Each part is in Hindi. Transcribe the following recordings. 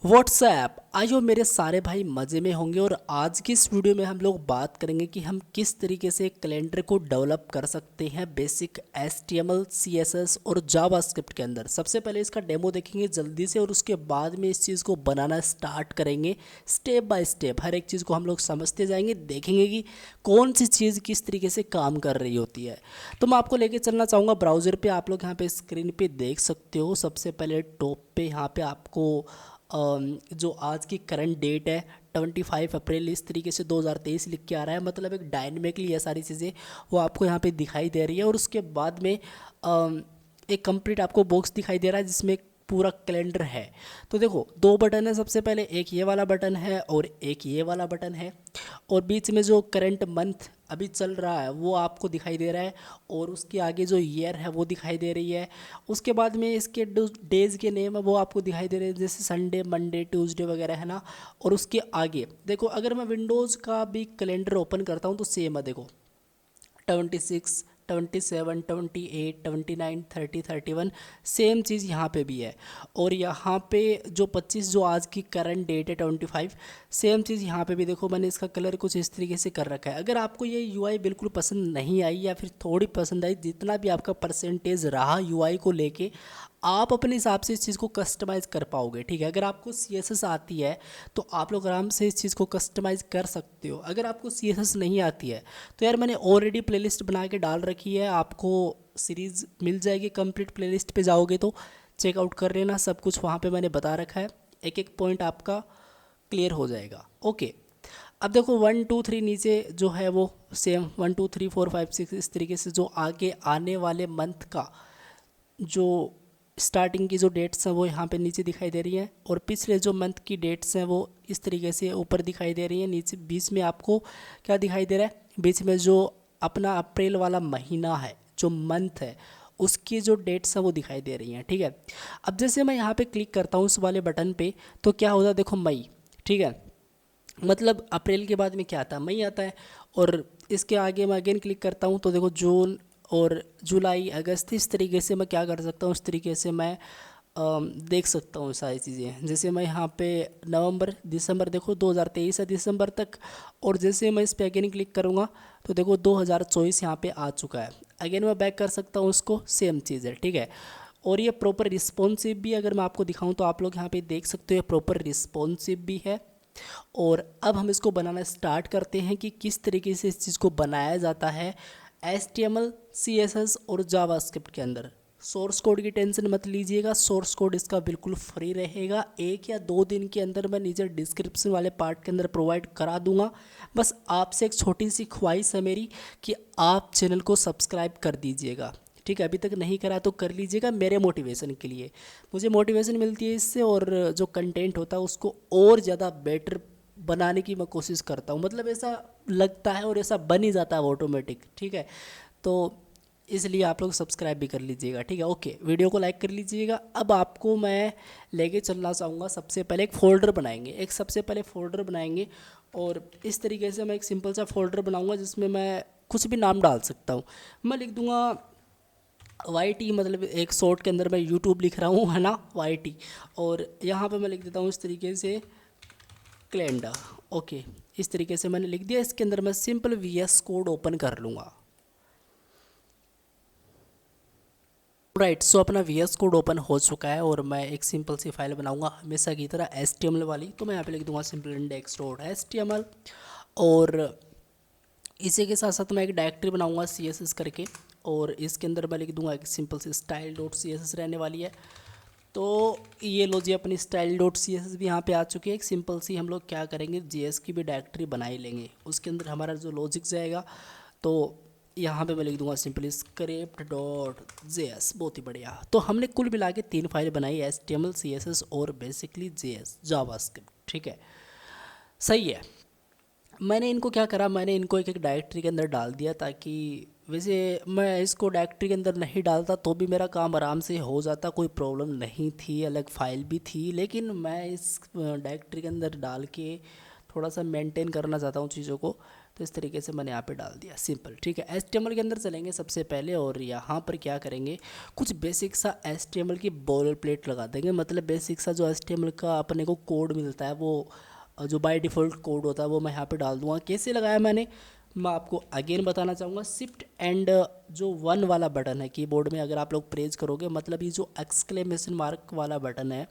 व्हाट्सएप आइयो मेरे सारे भाई मज़े में होंगे। और आज की इस वीडियो में हम लोग बात करेंगे कि हम किस तरीके से कैलेंडर को डेवलप कर सकते हैं बेसिक HTML CSS और जावास्क्रिप्ट के अंदर। सबसे पहले इसका डेमो देखेंगे जल्दी से और उसके बाद में इस चीज़ को बनाना स्टार्ट करेंगे। स्टेप बाय स्टेप हर एक चीज़ को हम लोग समझते जाएंगे, देखेंगे कि कौन सी चीज़ किस तरीके से काम कर रही होती है। तो मैं आपको लेके चलना चाहूँगा ब्राउज़र पे। आप लोग यहाँ पे स्क्रीन पे देख सकते हो। सबसे पहले टॉप पे यहाँ पे आपको जो आज की करंट डेट है 25 अप्रैल इस तरीके से 2023 लिख के आ रहा है। मतलब एक डायनेमिकली ये सारी चीज़ें वो आपको यहाँ पे दिखाई दे रही है। और उसके बाद में एक कंप्लीट आपको बॉक्स दिखाई दे रहा है जिसमें एक पूरा कैलेंडर है। तो देखो दो बटन है, सबसे पहले एक ये वाला बटन है और एक ये वाला बटन है। और बीच में जो करंट मंथ अभी चल रहा है वो आपको दिखाई दे रहा है और उसके आगे जो ईयर है वो दिखाई दे रही है। उसके बाद में इसके डेज़ के नेम है वो आपको दिखाई दे रहे हैं, जैसे संडे, मंडे, ट्यूसडे वगैरह है ना। और उसके आगे देखो, अगर मैं विंडोज़ का भी कैलेंडर ओपन करता हूँ तो सेम है। देखो 26, 27, 28, 29, 30, 31 सेम चीज़ यहाँ पे भी है। और यहाँ पे जो 25 जो आज की करंट डेट है 25 सेम चीज़ यहाँ पे भी देखो। मैंने इसका कलर कुछ इस तरीके से कर रखा है। अगर आपको ये यूआई बिल्कुल पसंद नहीं आई या फिर थोड़ी पसंद आई, जितना भी आपका परसेंटेज रहा यूआई को लेके, आप अपने हिसाब से इस चीज़ को कस्टमाइज़ कर पाओगे। ठीक है, अगर आपको CSS आती है तो आप लोग आराम से इस चीज़ को कस्टमाइज़ कर सकते हो। अगर आपको CSS नहीं आती है तो यार मैंने ऑलरेडी प्लेलिस्ट बना के डाल रखी है, आपको सीरीज़ मिल जाएगी। कंप्लीट प्लेलिस्ट पे जाओगे तो चेकआउट कर लेना, सब कुछ वहाँ पे मैंने बता रखा है। एक एक पॉइंट आपका क्लियर हो जाएगा। ओके, अब देखो 1 2 3 नीचे जो है वो सेम 1 2 3 4 5 6 इस तरीके से जो आगे आने वाले मंथ का जो स्टार्टिंग की जो डेट्स हैं वो यहाँ पे नीचे दिखाई दे रही हैं। और पिछले जो मंथ की डेट्स हैं वो इस तरीके से ऊपर दिखाई दे रही हैं। नीचे बीच में आपको क्या दिखाई दे रहा है, बीच में जो अपना अप्रैल वाला महीना है, जो मंथ है, उसकी जो डेट्स हैं वो दिखाई दे रही हैं। ठीक है, अब जैसे मैं यहाँ पे क्लिक करता हूँ उस वाले बटन पे तो क्या होता है, देखो मई। ठीक है, मतलब अप्रैल के बाद में क्या आता है, मई आता है। और इसके आगे मैं अगेन क्लिक करता हूँ तो देखो जून और जुलाई, अगस्त, इस तरीके से मैं क्या कर सकता हूँ, इस तरीके से मैं देख सकता हूँ सारी चीज़ें। जैसे मैं यहाँ पे नवंबर, दिसंबर, देखो 2023 है दिसंबर तक। और जैसे मैं इस पे अगेन क्लिक करूँगा तो देखो 2024 यहाँ पे आ चुका है। अगेन मैं बैक कर सकता हूँ उसको, सेम चीज़ है। ठीक है, और ये प्रॉपर रिस्पॉन्सिव भी अगर मैं आपको दिखाऊं तो आप लोग यहाँ पे देख सकते हो ये प्रॉपर रिस्पॉन्सिव भी है। और अब हम इसको बनाना स्टार्ट करते हैं कि किस तरीके से इस चीज़ को बनाया जाता है HTML CSS और जावास्क्रिप्ट के अंदर। सोर्स कोड की टेंशन मत लीजिएगा, सोर्स कोड इसका बिल्कुल फ्री रहेगा। 1 या 2 दिन के अंदर मैं नीचे डिस्क्रिप्शन वाले पार्ट के अंदर प्रोवाइड करा दूंगा। बस आपसे एक छोटी सी ख्वाहिश है मेरी कि आप चैनल को सब्सक्राइब कर दीजिएगा। ठीक है, अभी तक नहीं करा तो कर लीजिएगा मेरे मोटिवेशन के लिए। मुझे मोटिवेशन मिलती है इससे, और जो कंटेंट होता है उसको और ज़्यादा बेटर बनाने की मैं कोशिश करता हूँ। मतलब ऐसा लगता है और ऐसा बन ही जाता है ऑटोमेटिक। ठीक है, तो इसलिए आप लोग सब्सक्राइब भी कर लीजिएगा। ठीक है, ओके, वीडियो को लाइक कर लीजिएगा। अब आपको मैं लेके चलना चाहूँगा, सबसे पहले एक फ़ोल्डर बनाएंगे, एक सबसे पहले फ़ोल्डर बनाएंगे। और इस तरीके से मैं एक सिंपल सा फ़ोल्डर बनाऊँगा जिसमें मैं कुछ भी नाम डाल सकता हूँ। मैं लिख दूँगा YT, मतलब एक शॉर्ट के अंदर मैं यूट्यूब लिख रहा हूँ, है ना, YT। और यहाँ पे मैं लिख देता हूँ इस तरीके से कैलेंडर। ओके, इस तरीके से मैंने लिख दिया। इसके अंदर मैं सिंपल VS कोड ओपन कर लूँगा। राइट, सो अपना VS कोड ओपन हो चुका है और मैं एक सिंपल सी फाइल बनाऊंगा हमेशा की तरह HTML वाली। तो मैं यहाँ पे लिख दूंगा सिंपल इंडेक्स डॉट HTML। और इसी के साथ साथ मैं एक डायरेक्टरी बनाऊंगा CSS करके। और इसके अंदर मैं लिख दूंगा एक सिंपल सी स्टाइल डॉट CSS रहने वाली है। तो ये लो जी, अपनी स्टाइल डॉट CSS भी यहाँ पे आ चुकी है। एक सिंपल सी हम लोग क्या करेंगे, JS की भी डायरेक्टरी बना ही लेंगे। उसके अंदर हमारा जो लॉजिक जाएगा तो यहाँ पे मैं लिख दूंगा सिंपली स्क्रिप्ट डॉट JS। बहुत ही बढ़िया। तो हमने कुल मिला के 3 फाइल बनाई, HTML CSS और बेसिकली JS जावास्क्रिप्ट। ठीक है, सही है। मैंने इनको क्या करा, मैंने इनको एक एक डायरेक्टरी के अंदर डाल दिया, ताकि वैसे मैं इसको डायरेक्टरी के अंदर नहीं डालता तो भी मेरा काम आराम से हो जाता, कोई प्रॉब्लम नहीं थी, अलग फाइल भी थी। लेकिन मैं इस डायरेक्टरी के अंदर डाल के थोड़ा सा मेंटेन करना चाहता हूँ चीज़ों को। तो इस तरीके से मैंने यहाँ पे डाल दिया, सिंपल। ठीक है, HTML के अंदर चलेंगे सबसे पहले और यहाँ पर क्या करेंगे, कुछ बेसिक सा HTML की बॉलर प्लेट लगा देंगे। मतलब बेसिक सा जो HTML का अपने को कोड मिलता है वो जो बाय डिफ़ॉल्ट कोड होता है वो मैं यहाँ पे डाल दूँगा। कैसे लगाया मैंने, मैं आपको अगेन बताना चाहूँगा। शिफ्ट एंड जो 1 वाला बटन है कीबोर्ड में, अगर आप लोग प्रेस करोगे, मतलब ये जो एक्सक्लेमेशन मार्क वाला बटन है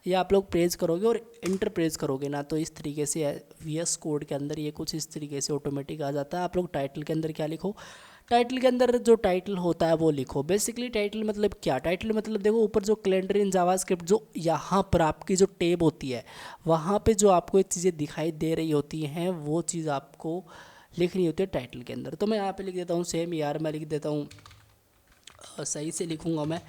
ये आप लोग प्रेस करोगे और इंटर प्रेस करोगे ना, तो इस तरीके से VS कोड के अंदर ये कुछ इस तरीके से ऑटोमेटिक आ जाता है। आप लोग टाइटल के अंदर क्या लिखो, टाइटल के अंदर जो टाइटल होता है वो लिखो। बेसिकली टाइटल मतलब क्या, टाइटल मतलब देखो ऊपर जो कैलेंडर इन जावास्क्रिप्ट, जो यहाँ पर आपकी जो टेब होती है वहाँ पे जो आपको ये चीज़ें दिखाई दे रही होती हैं वो चीज़ आपको लिखनी होती है टाइटल के अंदर। तो मैं यहाँ पे लिख देता हूँ सेम यार, मैं लिख देता हूँ सही से लिखूँगा मैं,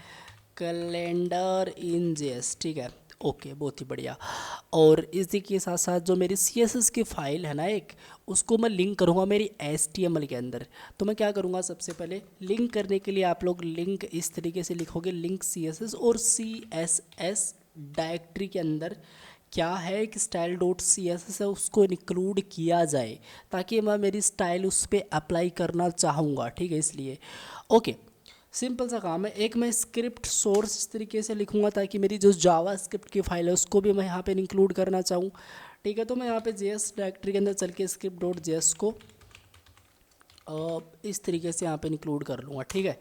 कैलेंडर इन JS। ठीक है, ओके, बहुत ही बढ़िया। और इसी के साथ साथ जो मेरी CSS की फ़ाइल है ना एक, उसको मैं लिंक करूँगा मेरी HTML के अंदर। तो मैं क्या करूँगा, सबसे पहले लिंक करने के लिए आप लोग लिंक इस तरीके से लिखोगे, लिंक CSS, और CSS डायरेक्टरी के अंदर क्या है एक स्टाइल डॉट CSS है उसको इंक्लूड किया जाए, ताकि मैं मेरी स्टाइल उस पर अप्लाई करना चाहूँगा। ठीक है, इसलिए ओके, सिंपल सा काम है। एक मैं स्क्रिप्ट सोर्स इस तरीके से लिखूंगा ताकि मेरी जो जावा स्क्रिप्ट की फाइल है उसको भी मैं यहाँ पे इंक्लूड करना चाहूँ। ठीक है, तो मैं यहाँ पे JS डायरेक्टरी के अंदर चल के स्क्रिप्ट डॉट JS को इस तरीके से यहाँ पे इंक्लूड कर लूँगा। ठीक है,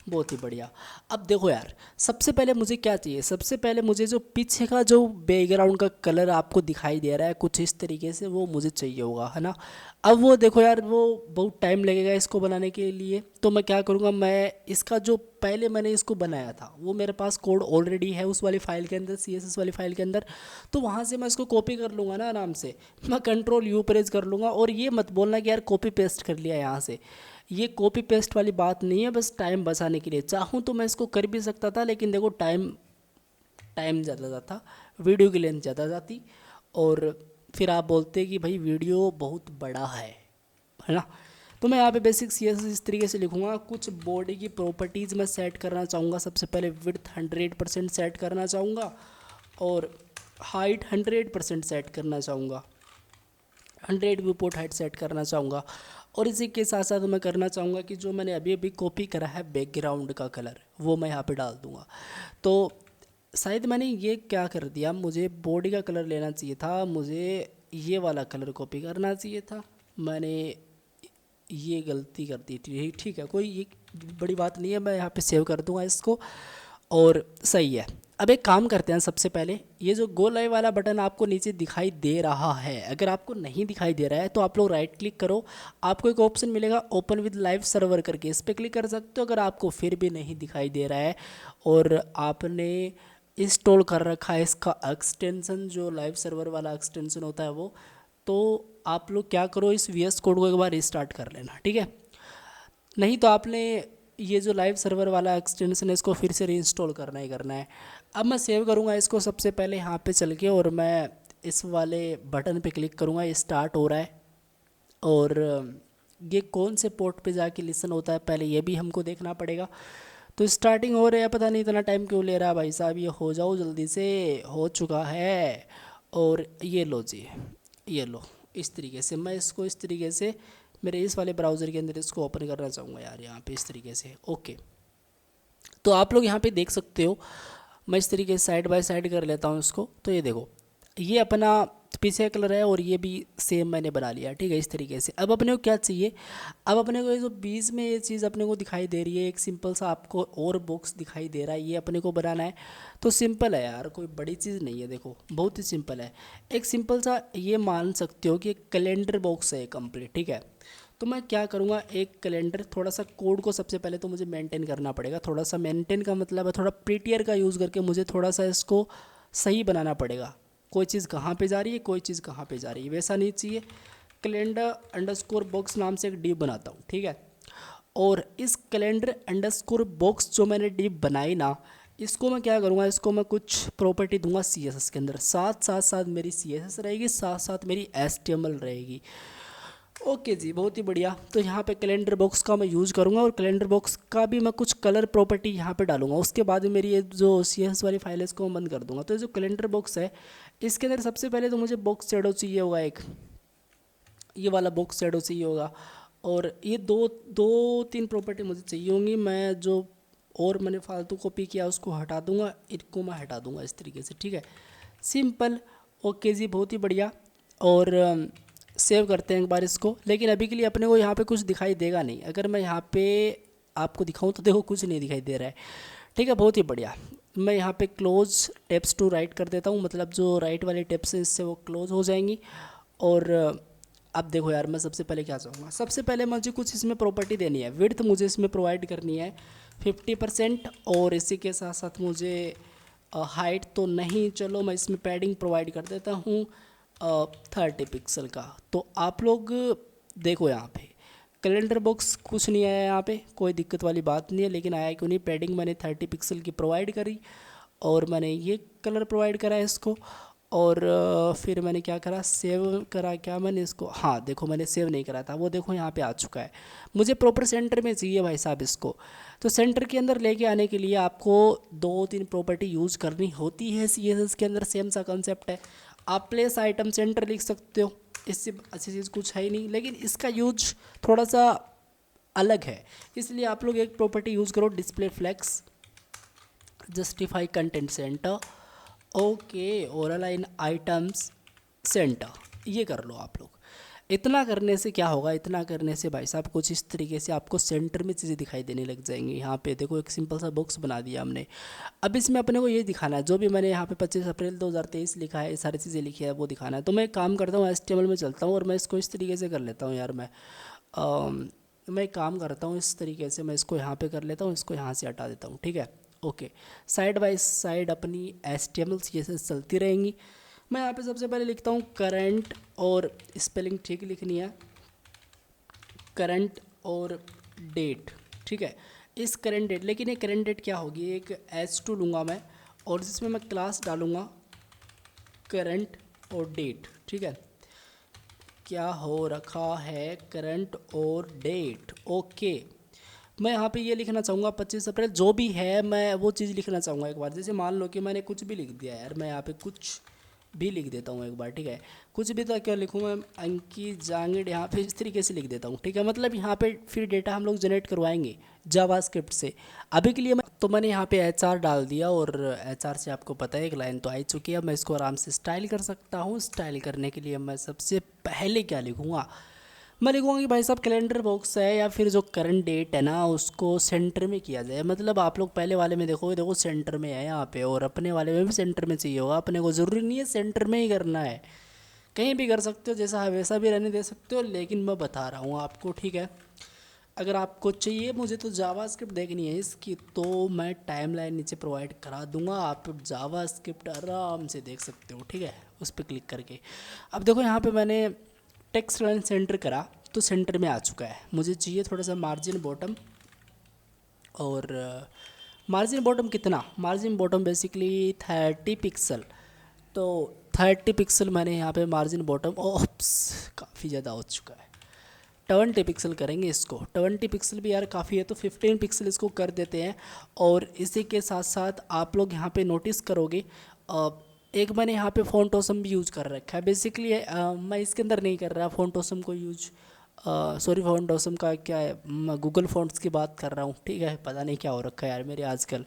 बहुत ही बढ़िया। अब देखो यार, सबसे पहले मुझे क्या चाहिए, सबसे पहले मुझे जो पीछे का जो बैकग्राउंड का कलर आपको दिखाई दे रहा है कुछ इस तरीके से, वो मुझे चाहिए होगा, है ना। अब वो देखो यार, वो बहुत टाइम लगेगा इसको बनाने के लिए। तो मैं क्या करूँगा, मैं इसका जो पहले मैंने इसको बनाया था वो मेरे पास कोड ऑलरेडी है उस वाली फ़ाइल के अंदर, CSS वाली फ़ाइल के अंदर। तो वहाँ से मैं इसको कॉपी कर लूँगा ना आराम से, मैं Ctrl+U प्रेस कर लूँगा। और ये मत बोलना कि यार कॉपी पेस्ट कर लिया यहाँ से, ये कॉपी पेस्ट वाली बात नहीं है, बस टाइम बचाने के लिए। चाहूँ तो मैं इसको कर भी सकता था, लेकिन देखो टाइम ज़्यादा जाता, वीडियो की लेंथ ज़्यादा जाती, और फिर आप बोलते कि भाई वीडियो बहुत बड़ा है ना। तो मैं यहाँ पे बेसिक CSS इस तरीके से लिखूँगा। कुछ बॉडी की प्रॉपर्टीज़ मैं सेट करना चाहूँगा। सबसे पहले विड्थ 100% सेट करना चाहूँगा और हाइट 100% सेट करना चाहूँगा, 100 व्यू पोर्ट हाइट सेट करना चाहूँगा। और इसी के साथ साथ मैं करना चाहूँगा कि जो मैंने अभी अभी कॉपी करा है बैकग्राउंड का कलर, वो मैं यहाँ पे डाल दूँगा। तो शायद मैंने ये क्या कर दिया, मुझे बॉडी का कलर लेना चाहिए था, मुझे ये वाला कलर कॉपी करना चाहिए था, मैंने ये गलती कर दी थी। ठीक है, कोई ये बड़ी बात नहीं है, मैं यहाँ पे सेव कर दूँगा इसको, और सही है। अब एक काम करते हैं, सबसे पहले ये जो गो लाइव वाला बटन आपको नीचे दिखाई दे रहा है, अगर आपको नहीं दिखाई दे रहा है तो आप लोग राइट क्लिक करो, आपको एक ऑप्शन मिलेगा ओपन विद लाइव सर्वर करके, इस पर क्लिक कर सकते हो। अगर आपको फिर भी नहीं दिखाई दे रहा है और आपने इंस्टॉल कर रखा है इसका एक्सटेंशन, जो लाइव सर्वर वाला एक्सटेंशन होता है वो, तो आप लोग क्या करो, इस VS कोड को एक बार रिस्टार्ट कर लेना। ठीक है, नहीं तो आपने ये जो लाइव सर्वर वाला एक्सटेंशन है इसको फिर से रीइंस्टॉल करना ही करना है। अब मैं सेव करूँगा इसको सबसे पहले यहाँ पे चल के, और मैं इस वाले बटन पे क्लिक करूँगा, ये स्टार्ट हो रहा है। और ये कौन से पोर्ट पे जाके लिसन होता है पहले ये भी हमको देखना पड़ेगा। तो स्टार्टिंग हो रहा है, पता नहीं इतना टाइम क्यों ले रहा है भाई साहब, ये हो जाओ जल्दी से, हो चुका है। और ये लो जी, ये लो, इस तरीके से मैं इसको इस तरीके से मेरे इस वाले ब्राउज़र के अंदर इसको ओपन करना चाहूँगा यार, यहाँ पे इस तरीके से। ओके, तो आप लोग यहाँ पे देख सकते हो, मैं इस तरीके से साइड बाय साइड कर लेता हूँ इसको। तो ये देखो, ये अपना पीछे कलर है और ये भी सेम मैंने बना लिया। ठीक है, इस तरीके से। अब अपने को क्या चाहिए, अब अपने को ये जो बीच में ये चीज़ अपने को दिखाई दे रही है, एक सिंपल सा आपको और बॉक्स दिखाई दे रहा है, ये अपने को बनाना है। तो सिंपल है यार, कोई बड़ी चीज़ नहीं है, देखो बहुत ही सिंपल है। एक सिंपल सा ये मान सकते हो कि एक कैलेंडर बॉक्स है कंप्लीट। ठीक है, तो मैं क्या करूँगा, एक कैलेंडर, थोड़ा सा कोड को सबसे पहले तो मुझे मेंटेन करना पड़ेगा। थोड़ा सा मेंटेन का मतलब है थोड़ा प्रीटियर का यूज़ करके मुझे थोड़ा सा इसको सही बनाना पड़ेगा, कोई चीज़ कहाँ पे जा रही है, कोई चीज़ कहाँ पे जा रही है, वैसा नहीं चाहिए। कैलेंडर अंडरस्कोर बॉक्स नाम से एक डिव बनाता हूँ। ठीक है, और इस कैलेंडर अंडरस्कोर बॉक्स जो मैंने डिव बनाई ना, इसको मैं क्या करूँगा, इसको मैं कुछ प्रॉपर्टी दूंगा CSS के अंदर, साथ मेरी CSS रहेगी, साथ मेरी HTML रहेगी। ओके जी, बहुत ही बढ़िया। तो यहाँ पे कैलेंडर बॉक्स का मैं यूज़ करूँगा, और कैलेंडर बॉक्स का भी मैं कुछ कलर प्रॉपर्टी यहाँ पे डालूंगा। उसके बाद मेरी ये जो CSS वाली फाइल है इसको मैं बंद कर दूँगा। तो ये जो कैलेंडर बॉक्स है इसके अंदर सबसे पहले तो मुझे बॉक्स शेडो चाहिए होगा एक, ये वाला बॉक्स शेडो चाहिए होगा, और ये दो दो तीन प्रॉपर्टी मुझे चाहिए होंगी। मैं जो और मैंने फालतू कॉपी किया उसको हटा दूंगा, इनको मैं हटा दूंगा इस तरीके से, ठीक है। सिंपल, ओके जी, बहुत ही बढ़िया। और सेव करते हैं एक बार इसको। लेकिन अभी के लिए अपने को यहाँ पे कुछ दिखाई देगा नहीं। अगर मैं यहाँ पे आपको दिखाऊं तो देखो कुछ नहीं दिखाई दे रहा है, ठीक है, बहुत ही बढ़िया। मैं यहाँ पे क्लोज टेप्स टू राइट कर देता हूँ, मतलब जो राइट वाले टेप्स हैं इससे वो क्लोज हो जाएंगी। और अब देखो यार, मैं सबसे पहले क्या चाहूँगा, सबसे पहले मुझे कुछ इसमें प्रॉपर्टी देनी है। विड्थ मुझे इसमें प्रोवाइड करनी है 50%, और इसी के साथ साथ मुझे हाइट तो नहीं, चलो मैं इसमें पैडिंग प्रोवाइड कर देता हूँ 30 पिक्सल का। तो आप लोग देखो यहाँ पे कैलेंडर बॉक्स कुछ नहीं आया यहाँ पे, कोई दिक्कत वाली बात नहीं है। लेकिन आया क्यों नहीं, पैडिंग मैंने 30 पिक्सल की प्रोवाइड करी, और मैंने ये कलर प्रोवाइड करा है इसको। और फिर मैंने क्या करा, सेव करा क्या मैंने इसको, हाँ देखो मैंने सेव नहीं करा था, वो देखो यहाँ पे आ चुका है। मुझे प्रॉपर सेंटर में चाहिए भाई साहब इसको। तो सेंटर के अंदर लेके आने के लिए आपको 2-3 प्रॉपर्टी यूज़ करनी होती है CSS के अंदर, सेम सा कंसेप्ट है। आप प्लेस आइटम सेंटर लिख सकते हो, इससे अच्छी चीज़ कुछ है ही नहीं, लेकिन इसका यूज थोड़ा सा अलग है। इसलिए आप लोग एक प्रॉपर्टी यूज़ करो, display flex justify content centre, okay, और अलाइन आइटम्स सेंटर, ये कर लो आप लोग। इतना करने से क्या होगा, इतना करने से भाई साहब कुछ इस तरीके से आपको सेंटर में चीज़ें दिखाई देने लग जाएंगी। यहाँ पे देखो एक सिंपल सा बॉक्स बना दिया हमने। अब इसमें अपने को ये दिखाना है, जो भी मैंने यहाँ पे 25 अप्रैल 2023 लिखा है, ये सारी चीज़ें लिखी है वो दिखाना है। तो मैं एक काम करता हूँ, HTML में चलता हूँ और मैं इसको इस तरीके से कर लेता हूँ यार। मैं एक काम करता हूँ, इस तरीके से मैं इसको यहाँ पे कर लेता हूँ, इसको यहाँ से हटा देता हूँ, ठीक है। ओके, साइड बाय साइड अपनी HTML CSS चलती रहेंगी। मैं यहाँ पे सबसे पहले लिखता हूँ करंट, और स्पेलिंग ठीक लिखनी है, करंट और डेट, ठीक है। इस करंट डेट, लेकिन ये करंट डेट क्या होगी, एक H2 लूँगा मैं, और जिसमें मैं क्लास डालूँगा करंट और डेट, ठीक है। क्या हो रखा है, करंट और डेट, ओके। मैं यहाँ पे ये लिखना चाहूँगा 25 अप्रैल, जो भी है मैं वो चीज़ लिखना चाहूँगा एक बार। जैसे मान लो कि मैंने कुछ भी लिख दिया यार, मैं यहाँ पे कुछ भी लिख देता हूँ एक बार, ठीक है। कुछ भी तो क्या लिखूँ मैं, अंकी जांगिड़, यहाँ पे इस तरीके से लिख देता हूँ, ठीक है। मतलब यहाँ पे फिर डेटा हम लोग जनरेट करवाएंगे जावास्क्रिप्ट से। अभी के लिए मैंने यहाँ पे HR डाल दिया, और HR से आपको पता है एक लाइन तो आई चुकी है। अब मैं इसको आराम से स्टाइल कर सकता हूँ। स्टाइल करने के लिए मैं सबसे पहले क्या लिखूँगा, मैं लिखूँगा कि भाई साहब कैलेंडर बॉक्स है या फिर जो करंट डेट है ना, उसको सेंटर में किया जाए। मतलब आप लोग पहले वाले में देखोगे, देखो सेंटर में है यहाँ पे, और अपने वाले में भी सेंटर में चाहिए होगा। अपने को ज़रूरी नहीं है सेंटर में ही करना है, कहीं भी कर सकते हो, जैसा है वैसा भी रहने दे सकते हो। लेकिन मैं बता रहा हूँ आपको, ठीक है। अगर आपको चाहिए, मुझे तो जावास्क्रिप्ट देखनी है इसकी, तो मैं टाइमलाइन नीचे प्रोवाइड करा दूंगा, आप जावास्क्रिप्ट आराम से देख सकते हो, ठीक है, उस पर क्लिक करके। अब देखो यहाँ पे मैंने टेक्स्ट लाइन सेंटर करा, तो सेंटर में आ चुका है। मुझे चाहिए थोड़ा सा मार्जिन बॉटम, और मार्जिन बॉटम कितना, मार्जिन बॉटम बेसिकली 30 पिक्सल। तो 30 पिक्सल मैंने यहाँ पे मार्जिन बॉटम, ओप्स काफ़ी ज़्यादा हो चुका है, 20 पिक्सल करेंगे इसको। 20 पिक्सल भी यार काफ़ी है, तो 15 पिक्सल इसको कर देते हैं। और इसी के साथ साथ आप लोग यहाँ पे नोटिस करोगे, एक मैंने यहाँ पे फ़ॉन्ट ऑसम भी यूज़ कर रखा है। बेसिकली मैं इसके अंदर नहीं कर रहा फ़ॉन्ट ऑसम को यूज, सॉरी, फ़ॉन्ट ऑसम का क्या है, मैं गूगल फ़ॉन्ट्स की बात कर रहा हूँ, ठीक है। पता नहीं क्या हो रखा है यार मेरे आजकल,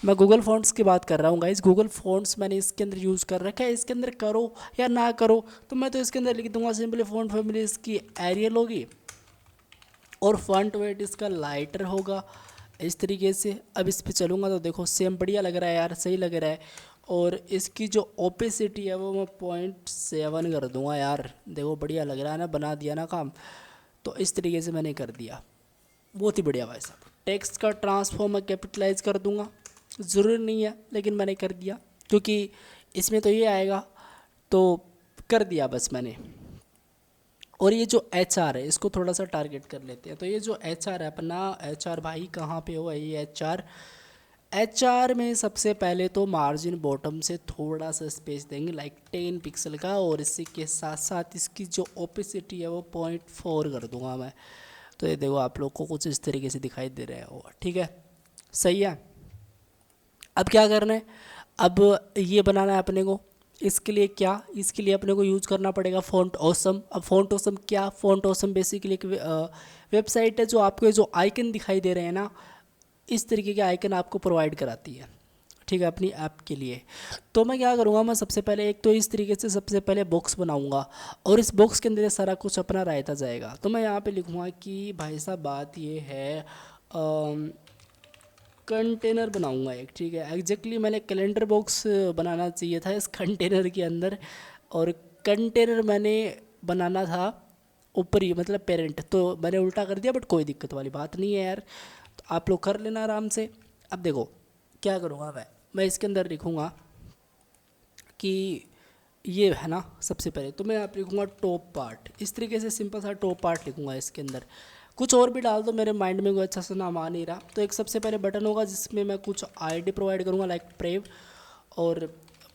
मैं गूगल फ़ॉन्ट्स की बात कर रहा हूँ गाइस। गूगल फ़ॉन्ट्स मैंने इसके अंदर यूज़ कर रखा है। इसके अंदर करो या ना करो, तो मैं तो इसके अंदर लिख दूंगा सिंपली फ़ॉन्ट फैमिली इसकी एरियल होगी, और फॉन्ट वेट इसका लाइटर होगा, इस तरीके से। अब इस पे चलूँगा तो देखो सेम बढ़िया लग रहा है यार, सही लग रहा है। और इसकी जो ओपेसिटी है वो मैं 0.7 कर दूंगा यार, देखो बढ़िया लग रहा है ना, बना दिया ना काम। तो इस तरीके से मैंने कर दिया, बहुत ही बढ़िया भाई साहब। टेक्स्ट का ट्रांसफॉर्म मैं कैपिटलाइज कर दूंगा, ज़रूरी नहीं है लेकिन मैंने कर दिया, क्योंकि इसमें तो ये आएगा, तो कर दिया बस मैंने। और ये जो HR है इसको थोड़ा सा टारगेट कर लेते हैं। तो ये जो HR है अपना, HR भाई कहाँ पे हो ये HR में सबसे पहले तो मार्जिन बॉटम से थोड़ा सा स्पेस देंगे, लाइक 10 पिक्सल का, और इसी के साथ साथ इसकी जो ओपेसिटी है वो 0.4 कर दूंगा मैं। तो ये देखो आप लोग को कुछ इस तरीके से दिखाई दे रहा है वो, ठीक है, सही है। अब क्या करना है, अब ये बनाना है अपने को, इसके लिए क्या, इसके लिए अपने को यूज़ करना पड़ेगा फ़ॉन्ट ऑसम। अब फ़ॉन्ट ऑसम क्या, फ़ॉन्ट ऑसम बेसिकली एक वेबसाइट है जो आपको जो आइकन दिखाई दे रहे हैं ना, इस तरीके के आइकन आपको प्रोवाइड कराती है, ठीक है, अपनी ऐप के लिए। तो मैं क्या करूँगा, मैं सबसे पहले एक तो इस तरीके से सबसे पहले बॉक्स बनाऊँगा और इस बॉक्स के अंदर ये सारा कुछ अपना रहता जाएगा। तो मैं यहाँ पे लिखूँगा कि भाई साहब बात ये है कंटेनर बनाऊंगा एक, ठीक है। एग्जैक्टली मैंने कैलेंडर बॉक्स बनाना चाहिए था इस कंटेनर के अंदर, और कंटेनर मैंने बनाना था ऊपर ही, मतलब पेरेंट, तो मैंने उल्टा कर दिया, बट कोई दिक्कत वाली बात नहीं है यार, तो आप लोग कर लेना आराम से। अब देखो क्या करूँगा मैं इसके अंदर लिखूँगा कि ये है ना, सबसे पहले तो मैं यहाँ पे लिखूँगा टॉप पार्ट, इस तरीके से सिंपल सा टॉप पार्ट लिखूँगा। इसके अंदर कुछ और भी डाल दो, मेरे माइंड में कोई अच्छा सा नाम आ नहीं रहा। तो एक सबसे पहले बटन होगा जिसमें मैं कुछ आईडी प्रोवाइड करूँगा लाइक प्रेव, और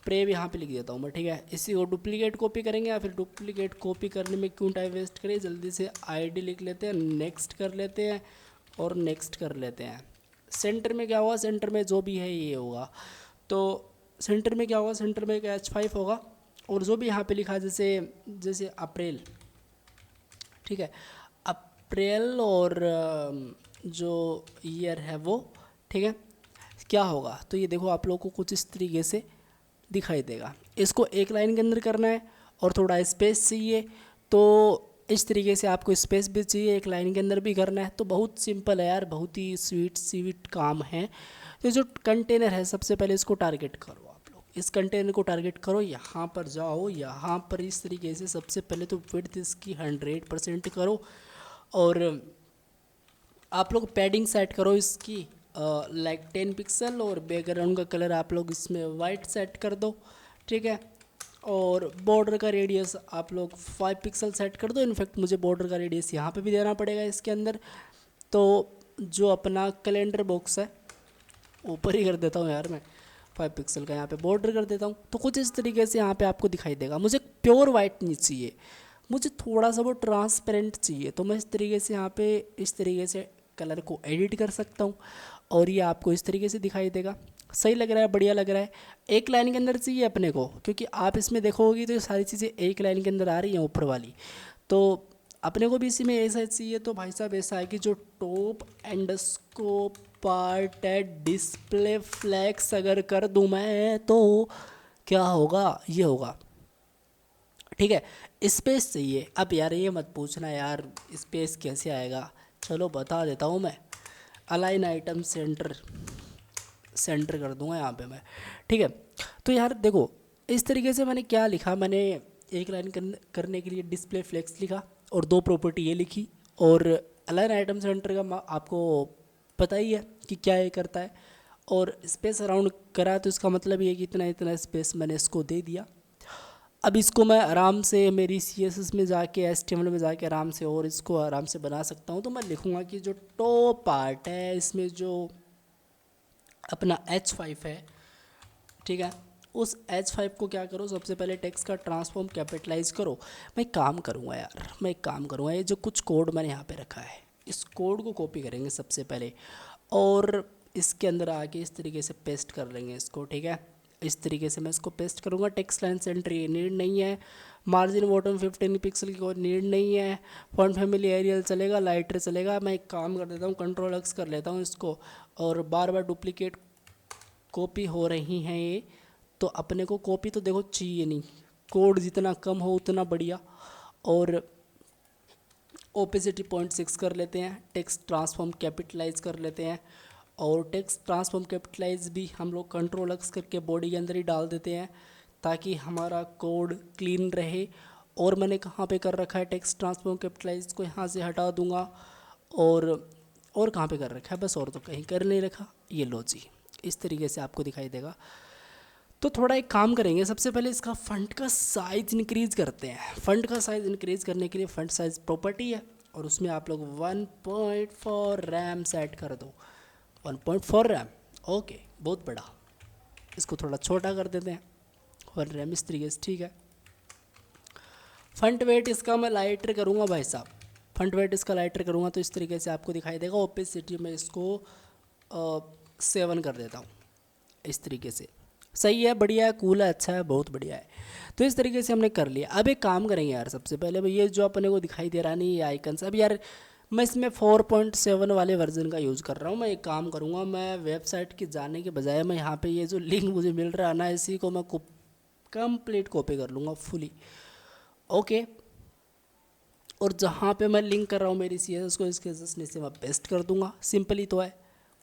प्रेव यहाँ पे लिख देता हूँ मैं, ठीक है। इसी को डुप्लीकेट कॉपी करेंगे, या फिर डुप्लीकेट कॉपी करने में क्यों टाइम वेस्ट करें, जल्दी से आईडी लिख लेते हैं, नेक्स्ट कर लेते हैं और नेक्स्ट कर लेते हैं। सेंटर में क्या होगा, सेंटर में जो भी है ये होगा, तो सेंटर में क्या होगा, सेंटर में एक H5 होगा, और जो भी यहाँ पे लिखा है जैसे जैसे अप्रैल, ठीक है, अप्रैल, और जो ईयर है वो, ठीक है, क्या होगा, तो ये देखो आप लोगों को कुछ इस तरीके से दिखाई देगा। इसको एक लाइन के अंदर करना है और थोड़ा स्पेस चाहिए, तो इस तरीके से आपको स्पेस भी चाहिए, एक लाइन के अंदर भी करना है। तो बहुत सिंपल है यार, बहुत ही स्वीट काम है। तो जो कंटेनर है सबसे पहले इसको टारगेट करो, आप लोग इस कंटेनर को टारगेट करो, यहाँ पर जाओ, यहाँ पर इस तरीके से सबसे पहले तो विड्थ इसकी 100% करो, और आप लोग पैडिंग सेट करो इसकी लाइक 10 पिक्सल, और बैकग्राउंड का कलर आप लोग इसमें वाइट सेट कर दो, ठीक है। और बॉर्डर का रेडियस आप लोग 5 पिक्सल सेट कर दो। इनफैक्ट मुझे बॉर्डर का रेडियस यहाँ पे भी देना पड़ेगा इसके अंदर। तो जो अपना कैलेंडर बॉक्स है ऊपर ही कर देता हूँ यार मैं, 5 पिक्सल का यहाँ पे बॉर्डर कर देता हूँ। तो कुछ इस तरीके से यहाँ पे आपको दिखाई देगा। मुझे प्योर वाइट नहीं चाहिए, मुझे थोड़ा सा वो ट्रांसपेरेंट चाहिए, तो मैं इस तरीके से यहाँ पे इस तरीके से कलर को एडिट कर सकता हूँ, और ये आपको इस तरीके से दिखाई देगा। सही लग रहा है, बढ़िया लग रहा है। एक लाइन के अंदर चाहिए अपने को, क्योंकि आप इसमें देखोगे तो ये सारी चीज़ें एक लाइन के अंदर आ रही हैं ऊपर वाली, तो अपने को भी इसी में ऐसा चाहिए। तो भाई साहब ऐसा है कि जो टॉप अंडरस्कोर पार्ट है डिस्प्ले फ्लेक्स अगर कर दूँ मैं, तो क्या होगा, ये होगा, ठीक है। स्पेस चाहिए। अब यार ये मत पूछना यार स्पेस कैसे आएगा, चलो बता देता हूँ मैं। अलाइन आइटम सेंटर सेंटर कर दूंगा यहाँ पे मैं, ठीक है। तो यार देखो इस तरीके से मैंने क्या लिखा, मैंने एक लाइन करने के लिए डिस्प्ले फ्लेक्स लिखा, और 2 प्रॉपर्टी ये लिखी, और अलाइन आइटम सेंटर का आपको पता ही है कि क्या ये करता है, और स्पेस अराउंड करा, तो इसका मतलब ये कि इतना इतना स्पेस मैंने इसको दे दिया। अब इसको मैं आराम से मेरी CSS में जाके HTML में जाके आराम से और इसको आराम से बना सकता हूँ। तो मैं लिखूँगा कि जो टॉप पार्ट है इसमें जो अपना H5 है, ठीक है, उस H5 को क्या करो, सबसे पहले टेक्स्ट का ट्रांसफॉर्म कैपिटलाइज करो। मैं काम करूँगा यार, मैं एक काम करूँगा, ये जो कुछ कोड मैंने यहाँ पे रखा है इस कोड को कॉपी करेंगे सबसे पहले, और इसके अंदर आके इस तरीके से पेस्ट कर लेंगे इसको, ठीक है। इस तरीके से मैं इसको पेस्ट करूँगा। टेक्स्ट लाइन सेंटर ये नीड नहीं है, मार्जिन बॉटम 15 पिक्सल की कोई नीड नहीं है, फॉन्ट फैमिली एरियल चलेगा, लाइटर चलेगा। मैं एक काम कर देता हूँ, Ctrl+X कर लेता हूँ इसको, और बार बार डुप्लीकेट कॉपी हो रही हैं ये, तो अपने को कॉपी तो देखो चाहिए नहीं, कोड जितना कम हो उतना बढ़िया। और ओपेसिटी 0.6 कर लेते हैं, टेक्स्ट ट्रांसफॉर्म कैपिटलाइज कर लेते हैं, और टेक्स्ट ट्रांसफॉर्म कैपिटलाइज भी हम लोग Ctrl+X करके बॉडी के अंदर ही डाल देते हैं, ताकि हमारा कोड क्लीन रहे। और मैंने कहाँ पे कर रखा है टेक्स्ट ट्रांसफॉर्म कैपिटलाइज को, यहाँ से हटा दूँगा। और कहाँ पे कर रखा है, बस और तो कहीं कर नहीं रखा। ये लो जी, इस तरीके से आपको दिखाई देगा। तो थोड़ा एक काम करेंगे, सबसे पहले इसका फ़ंट का साइज़ इंक्रीज़ करते हैं। फ़ंट का साइज़ इंक्रीज़ करने के लिए फ़ंट साइज़ प्रॉपर्टी है, और उसमें आप लोग 1.4 रैम सेट कर दो। 1.4 रैम, ओके, बहुत बड़ा। इसको थोड़ा छोटा कर देते हैं, 1 रैम, इस तरीके से, ठीक है। फ़ंट वेट इसका मैं लाइटर करूँगा भाई साहब, फ़ंट वेट इसका लाइटर करूँगा, तो इस तरीके से आपको दिखाई देगा। ओपेसिटी में इसको 7 कर देता हूँ, इस तरीके से। सही है, बढ़िया है, कूल है, अच्छा है, बहुत बढ़िया है। तो इस तरीके से हमने कर लिया। अब एक काम करेंगे यार, सबसे पहले भाई ये जो अपने को दिखाई दे रहा नहीं ये आइकन्स, अब यार मैं इसमें 4.7 वाले वर्जन का यूज़ कर रहा हूँ। मैं एक काम करूँगा, मैं वेबसाइट के जाने के बजाय मैं यहाँ पे ये जो लिंक मुझे मिल रहा है ना, इसी को मैं कंप्लीट कॉपी कर लूँगा फुली। ओके, और जहाँ पे मैं लिंक कर रहा हूँ मेरी सी एस एस को, इसके जस्ट नीचे मैं पेस्ट कर दूँगा। सिंपल ही तो है,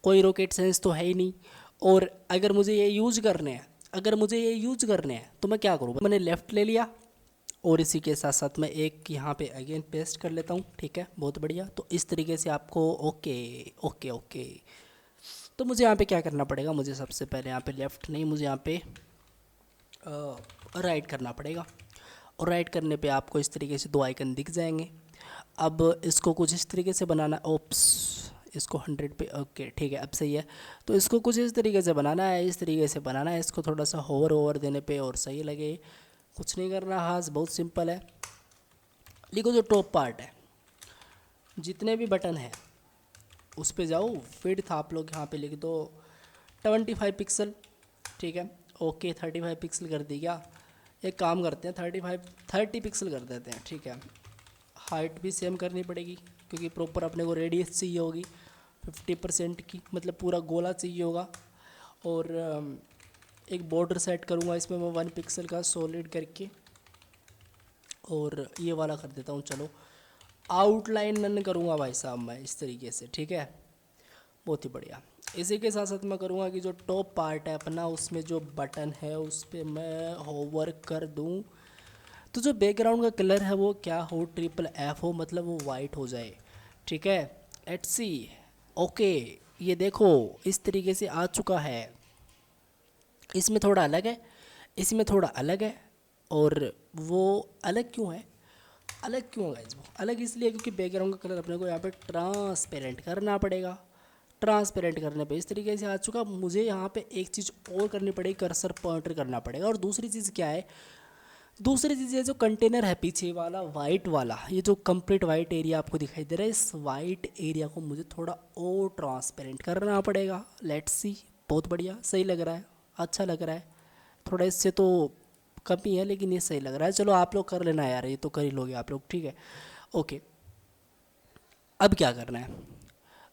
कोई रॉकेट साइंस तो है ही नहीं। और अगर मुझे ये यूज करने हैं, तो मैं क्या करूँ, मैंने लेफ़्ट ले लिया और इसी के साथ साथ मैं एक यहाँ पे अगेन पेस्ट कर लेता हूँ। ठीक है, बहुत बढ़िया। तो इस तरीके से आपको ओके ओके ओके। तो मुझे यहाँ पे क्या करना पड़ेगा, मुझे सबसे पहले यहाँ पे लेफ़्ट नहीं, मुझे यहाँ पे राइट करना पड़ेगा। और राइट करने पे आपको इस तरीके से दो आइकन दिख जाएंगे। अब इसको कुछ इस तरीके से बनाना, ओप्स, इसको 100 पे, ओके ठीक है, अब सही है। तो इसको कुछ इस तरीके से बनाना है, इस तरीके से बनाना है, इसको थोड़ा सा होवर ओवर देने पे और सही लगे। कुछ नहीं करना खास, बहुत सिंपल है। लिखो जो टॉप पार्ट है, जितने भी बटन हैं उस पे जाओ, विड्थ आप लोग यहाँ पे लिख दो 25 पिक्सल। ठीक है, ओके 35 पिक्सल कर दी क्या। एक काम करते हैं 30 पिक्सल कर देते हैं। ठीक है, हाइट भी सेम करनी पड़ेगी क्योंकि प्रॉपर अपने को रेडियस चाहिए होगी 50% की, मतलब पूरा गोला चाहिए होगा। और एक बॉर्डर सेट करूँगा इसमें मैं 1 पिक्सल का सॉलिड करके, और ये वाला कर देता हूँ। चलो आउटलाइन नन करूँगा भाई साहब मैं इस तरीके से। ठीक है, बहुत ही बढ़िया। इसी के साथ साथ मैं करूँगा कि जो टॉप पार्ट है अपना, उसमें जो बटन है उस पर मैं होवर कर दूँ, तो जो बैकग्राउंड का कलर है वो क्या हो, FFF हो, मतलब वो वाइट हो जाए। ठीक है, लेट्स सी। ओके, ये देखो इस तरीके से आ चुका है। इसमें थोड़ा अलग है, इसमें थोड़ा अलग है। और वो अलग क्यों है, अलग क्यों है गाइस, वो अलग इसलिए क्योंकि बैकग्राउंड का कलर अपने को यहाँ पे ट्रांसपेरेंट करना पड़ेगा। ट्रांसपेरेंट करने पे इस तरीके से आ चुका। मुझे यहाँ पे एक चीज़ और करनी पड़ेगी, कर्सर पॉइंटर करना पड़ेगा। और दूसरी चीज़ क्या है, दूसरी चीज़ ये जो कंटेनर है पीछे वाला वाइट वाला, ये जो कंप्लीट वाइट एरिया आपको दिखाई दे रहा है, इस वाइट एरिया को मुझे थोड़ा और ट्रांसपेरेंट करना पड़ेगा। लेट्स सी, बहुत बढ़िया, सही लग रहा है, अच्छा लग रहा है। थोड़ा इससे तो कमी है लेकिन ये सही लग रहा है। चलो आप लोग कर लेना यार, ये तो कर ही लोगे आप लोग। ठीक है, ओके। अब क्या करना है,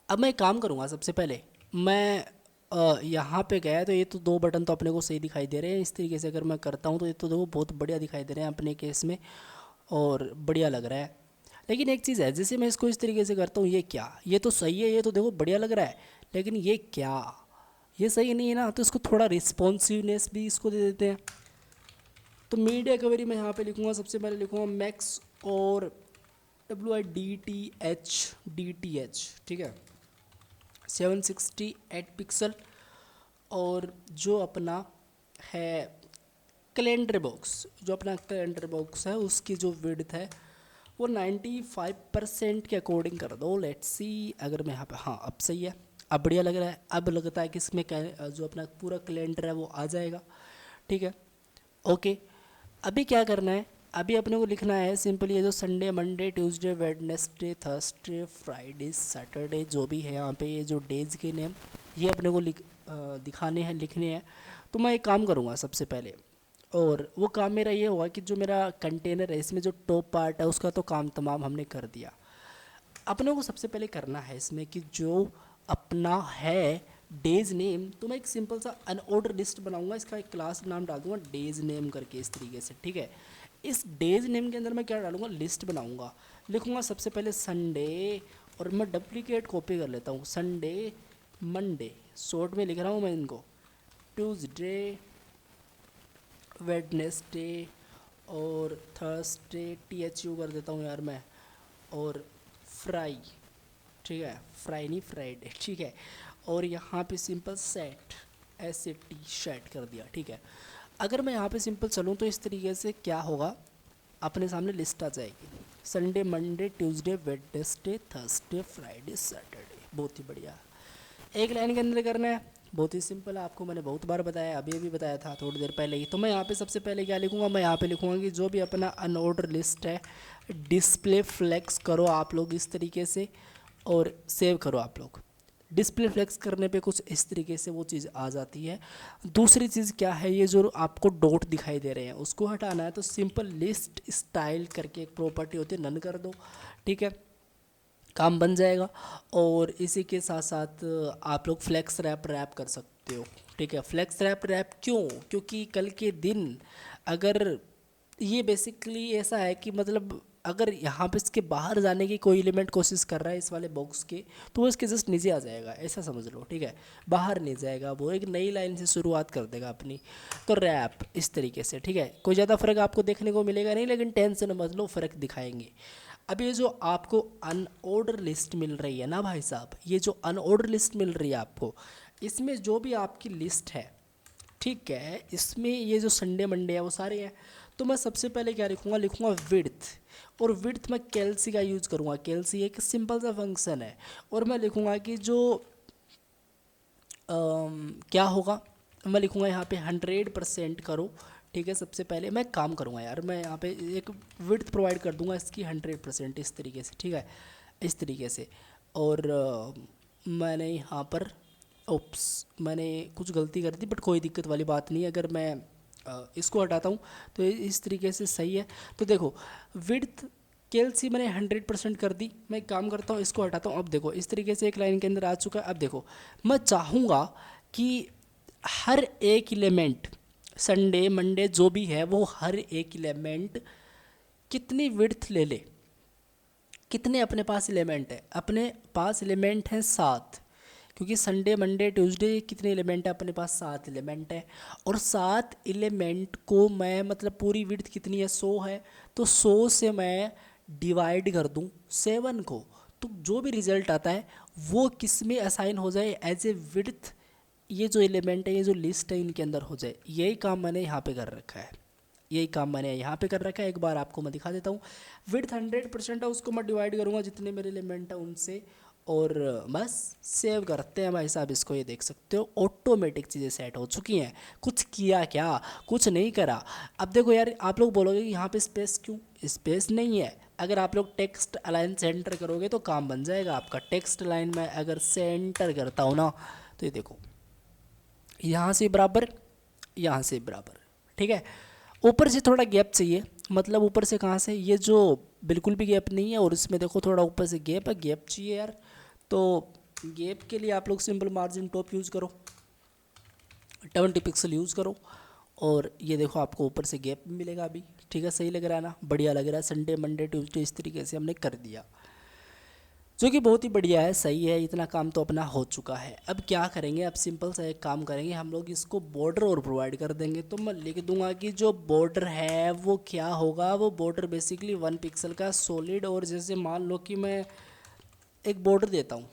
अब मैं एक काम करूँगा। सबसे पहले मैं यहाँ पे गया तो ये तो दो बटन तो अपने को सही दिखाई दे रहे हैं। इस तरीके से अगर मैं करता हूँ तो ये तो देखो बहुत बढ़िया दिखाई दे रहे हैं अपने केस में, और बढ़िया लग रहा है। लेकिन एक चीज़ है, जैसे मैं इसको इस तरीके से करता हूँ, ये क्या, ये तो सही है, ये तो देखो बढ़िया लग रहा है, लेकिन ये क्या, ये सही नहीं है ना। तो इसको थोड़ा रिस्पॉन्सिवनेस भी इसको दे देते हैं। तो मीडिया कवरी मैं यहाँ पे लिखूँगा, सबसे पहले लिखूँगा मैक्स और WIDTH, ठीक है, 768 पिक्सल। और जो अपना है कैलेंडर बॉक्स है उसकी जो विड्थ है वो 95% के अकॉर्डिंग कर दो। लेट्स सी, अगर मैं यहाँ पे, हाँ अब सही है, अब बढ़िया लग रहा है। अब लगता है कि इसमें जो अपना पूरा कैलेंडर है वो आ जाएगा। ठीक है, ओके। अभी क्या करना है, अभी अपने को लिखना है सिंपल, ये जो Sunday Monday Tuesday Wednesday Thursday Friday Saturday जो भी है यहाँ पे, ये जो डेज के नेम ये अपने को दिखाने हैं, लिखने हैं। तो मैं एक काम करूँगा सबसे पहले, और वो काम मेरा ये होगा कि जो मेरा कंटेनर है इसमें जो टॉप पार्ट है उसका तो काम तमाम हमने कर दिया। अपने को सबसे पहले करना है इसमें कि जो अपना है डेज नेम, तो मैं एक सिंपल सा अनऑर्डर लिस्ट बनाऊंगा, इसका एक क्लास नाम डाल दूंगा डेज नेम करके इस तरीके से। ठीक है, इस डेज नेम के अंदर मैं क्या डालूंगा, लिस्ट बनाऊंगा। लिखूंगा सबसे पहले संडे, और मैं डुप्लीकेट कॉपी कर लेता हूँ, संडे मंडे शॉर्ट में लिख रहा हूँ मैं इनको, ट्यूसडे वेडनेसडे और थर्सडे THU कर देता हूँ यार मैं, और फ्राई, ठीक है, फ्राई नहीं फ्राइडे, ठीक है। और यहाँ पे सिंपल सेट, SAT सेट कर दिया। ठीक है, अगर मैं यहाँ पे सिंपल चलूँ तो इस तरीके से क्या होगा, अपने सामने लिस्ट आ जाएगी, Sunday Monday Tuesday Wednesday Thursday Friday Saturday. बहुत ही बढ़िया, एक लाइन के अंदर करना है, बहुत ही सिंपल है, आपको मैंने बहुत बार बताया, अभी अभी बताया था थोड़ी देर पहले ही। तो मैं यहाँ पे सबसे पहले क्या लिखूँगा, मैं यहाँ पे लिखूँगा कि जो भी अपना अनऑर्डर लिस्ट है डिस्प्ले फ्लेक्स करो आप लोग इस तरीके से, और सेव करो आप लोग डिस्प्ले फ्लेक्स करने पे कुछ इस तरीके से वो चीज़ आ जाती है। दूसरी चीज़ क्या है, ये जो आपको डॉट दिखाई दे रहे हैं उसको हटाना है तो सिंपल लिस्ट स्टाइल करके एक प्रॉपर्टी होती है, नन कर दो, ठीक है, काम बन जाएगा। और इसी के साथ साथ आप लोग फ्लेक्स रैप कर सकते हो, ठीक है। फ्लेक्स रैप क्यों, क्योंकि कल के दिन अगर ये बेसिकली ऐसा है कि मतलब अगर यहाँ पे इसके बाहर जाने की कोई एलिमेंट कोशिश कर रहा है इस वाले बॉक्स के, तो वो इसके जस्ट नीचे आ जाएगा, ऐसा समझ लो, ठीक है। बाहर नहीं जाएगा, वो एक नई लाइन से शुरुआत कर देगा अपनी। तो रैप इस तरीके से, ठीक है, कोई ज़्यादा फ़र्क आपको देखने को मिलेगा नहीं, लेकिन टेंशन मत लो, फ़र्क दिखाएंगे। अब ये जो आपको अनऑर्डर लिस्ट मिल रही है ना भाई साहब, ये जो अनऑर्डर लिस्ट मिल रही है आपको, इसमें जो भी आपकी लिस्ट है, ठीक है, इसमें ये जो संडे मंडे है वो सारे हैं। तो मैं सबसे पहले क्या लिखूँगा, लिखूँगा विड्थ, और विड्थ मैं कैलसी का यूज़ करूँगा। कैलसी एक सिंपल सा फंक्शन है, और मैं लिखूँगा कि जो क्या होगा, मैं लिखूँगा यहाँ पे 100% करो, ठीक है। सबसे पहले मैं काम करूँगा यार, मैं यहाँ पे एक विड्थ प्रोवाइड कर दूँगा इसकी 100% इस तरीके से, ठीक है, इस तरीके से। और मैंने यहाँ पर ओप्स, मैंने कुछ गलती कर दी, बट कोई दिक्कत वाली बात नहीं है। अगर मैं इसको हटाता हूँ तो इस तरीके से सही है। तो देखो विड्थ कैलसी मैंने 100% कर दी। मैं एक काम करता हूँ, इसको हटाता हूँ। अब देखो इस तरीके से एक लाइन के अंदर आ चुका है। अब देखो मैं चाहूँगा कि हर एक एलिमेंट संडे मंडे जो भी है वो हर एक एलिमेंट कितनी विड्थ ले ले। कितने अपने पास एलिमेंट है, अपने पास एलिमेंट हैं 7, क्योंकि संडे मंडे ट्यूसडे कितने एलिमेंट है अपने पास, 7 एलिमेंट है। और 7 एलिमेंट को मैं मतलब पूरी विड्थ कितनी है, 100 है, तो 100 से मैं डिवाइड कर दूं 7 को, तो जो भी रिजल्ट आता है वो किस में असाइन हो जाए, एज ए विड्थ ये जो एलिमेंट है, ये जो लिस्ट है इनके अंदर हो जाए। यही काम मैंने यहाँ पे कर रखा है, यही काम मैंने यहाँ पे कर रखा है। एक बार आपको मैं दिखा देता हूँ। विड्थ 100% है, उसको मैं डिवाइड करूँगा जितने मेरे एलिमेंट है उनसे, और बस सेव करते हैं भाई साहब इसको। ये देख सकते हो ऑटोमेटिक चीज़ें सेट हो चुकी हैं। कुछ किया क्या, कुछ नहीं करा। अब देखो यार, आप लोग बोलोगे कि यहाँ पे स्पेस क्यों, स्पेस नहीं है। अगर आप लोग टेक्स्ट अलाइन सेंटर करोगे तो काम बन जाएगा आपका। टेक्स्ट अलाइन में अगर सेंटर करता हूँ ना, तो ये देखो यहाँ से बराबर, यहाँ से बराबर, ठीक है। ऊपर से थोड़ा गैप चाहिए, मतलब ऊपर से कहाँ से, ये जो बिल्कुल भी गैप नहीं है, और इसमें देखो थोड़ा ऊपर से गैप है, गैप चाहिए यार। तो गैप के लिए आप लोग सिंपल मार्जिन टॉप यूज़ करो, 20 पिक्सल यूज़ करो, और ये देखो आपको ऊपर से गैप मिलेगा अभी, ठीक है। सही लग रहा है ना, बढ़िया लग रहा है। संडे मंडे ट्यूसडे इस तरीके से हमने कर दिया, जो कि बहुत ही बढ़िया है, सही है। इतना काम तो अपना हो चुका है। अब क्या करेंगे, अब सिंपल सा एक काम करेंगे, हम लोग इसको बॉर्डर और प्रोवाइड कर देंगे। तो मैं लिख दूंगा कि जो बॉर्डर है वो क्या होगा, वो बॉर्डर बेसिकली 1 पिक्सल का सॉलिड। और जैसे मान लो कि मैं एक बॉर्डर देता हूँ,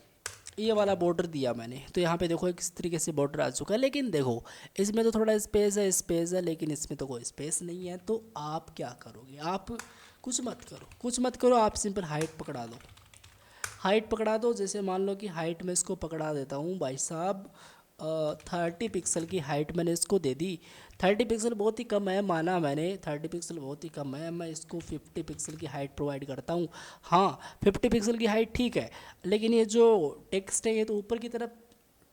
ये वाला बॉर्डर दिया मैंने, तो यहाँ पे देखो एक इस तरीके से बॉर्डर आ चुका है। लेकिन देखो इसमें तो थोड़ा स्पेस है, लेकिन इसमें तो कोई स्पेस नहीं है। तो आप क्या करोगे, आप कुछ मत करो, कुछ मत करो, आप सिंपल हाइट पकड़ा दो, हाइट पकड़ा दो। जैसे मान लो कि हाइट में इसको पकड़ा देता हूँ भाई साहब, 30 पिक्सल की हाइट मैंने इसको दे दी। 30 पिक्सल बहुत ही कम है, माना मैंने 30 पिक्सल बहुत ही कम है, मैं इसको 50 पिक्सल की हाइट प्रोवाइड करता हूँ। हाँ 50 पिक्सल की हाइट ठीक है, लेकिन ये जो टेक्स्ट है ये तो ऊपर की तरफ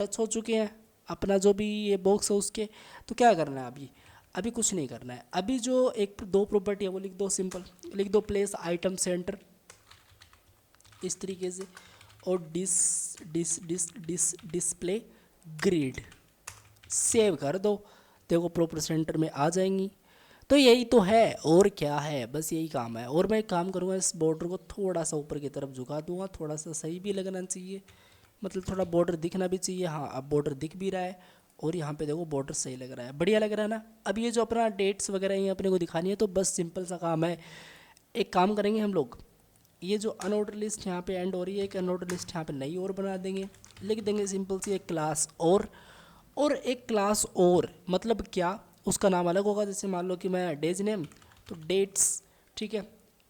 टच हो चुके हैं, अपना जो भी ये बॉक्स है उसके। तो क्या करना है अभी, अभी कुछ नहीं करना है। अभी जो एक दो प्रॉपर्टी है वो लिख दो, सिंपल लिख दो, प्लेस आइटम सेंटर इस तरीके से, और डिस्प्ले ग्रिड सेव कर दो। देखो प्रॉपर सेंटर में आ जाएंगी। तो यही तो है, और क्या है, बस यही काम है। और मैं एक काम करूँगा, इस बॉर्डर को थोड़ा सा ऊपर की तरफ झुका दूंगा, थोड़ा सा सही भी लगना चाहिए, मतलब थोड़ा बॉर्डर दिखना भी चाहिए। हाँ अब बॉर्डर दिख भी रहा है, और यहाँ पे देखो बॉर्डर सही लग रहा है, बढ़िया लग रहा है ना। अब ये जो अपना डेट्स वगैरह ये अपने को दिखानी है, तो बस सिंपल सा काम है। एक काम करेंगे हम लोग, ये जो अनऑर्डर लिस्ट यहाँ पे एंड हो रही है, एक अनऑर्डर लिस्ट यहाँ पे नई और बना देंगे, लिख देंगे सिंपल सी एक क्लास और एक क्लास और, मतलब क्या, उसका नाम अलग होगा। जैसे मान लो कि मैं डेज नेम, तो डेट्स, ठीक है।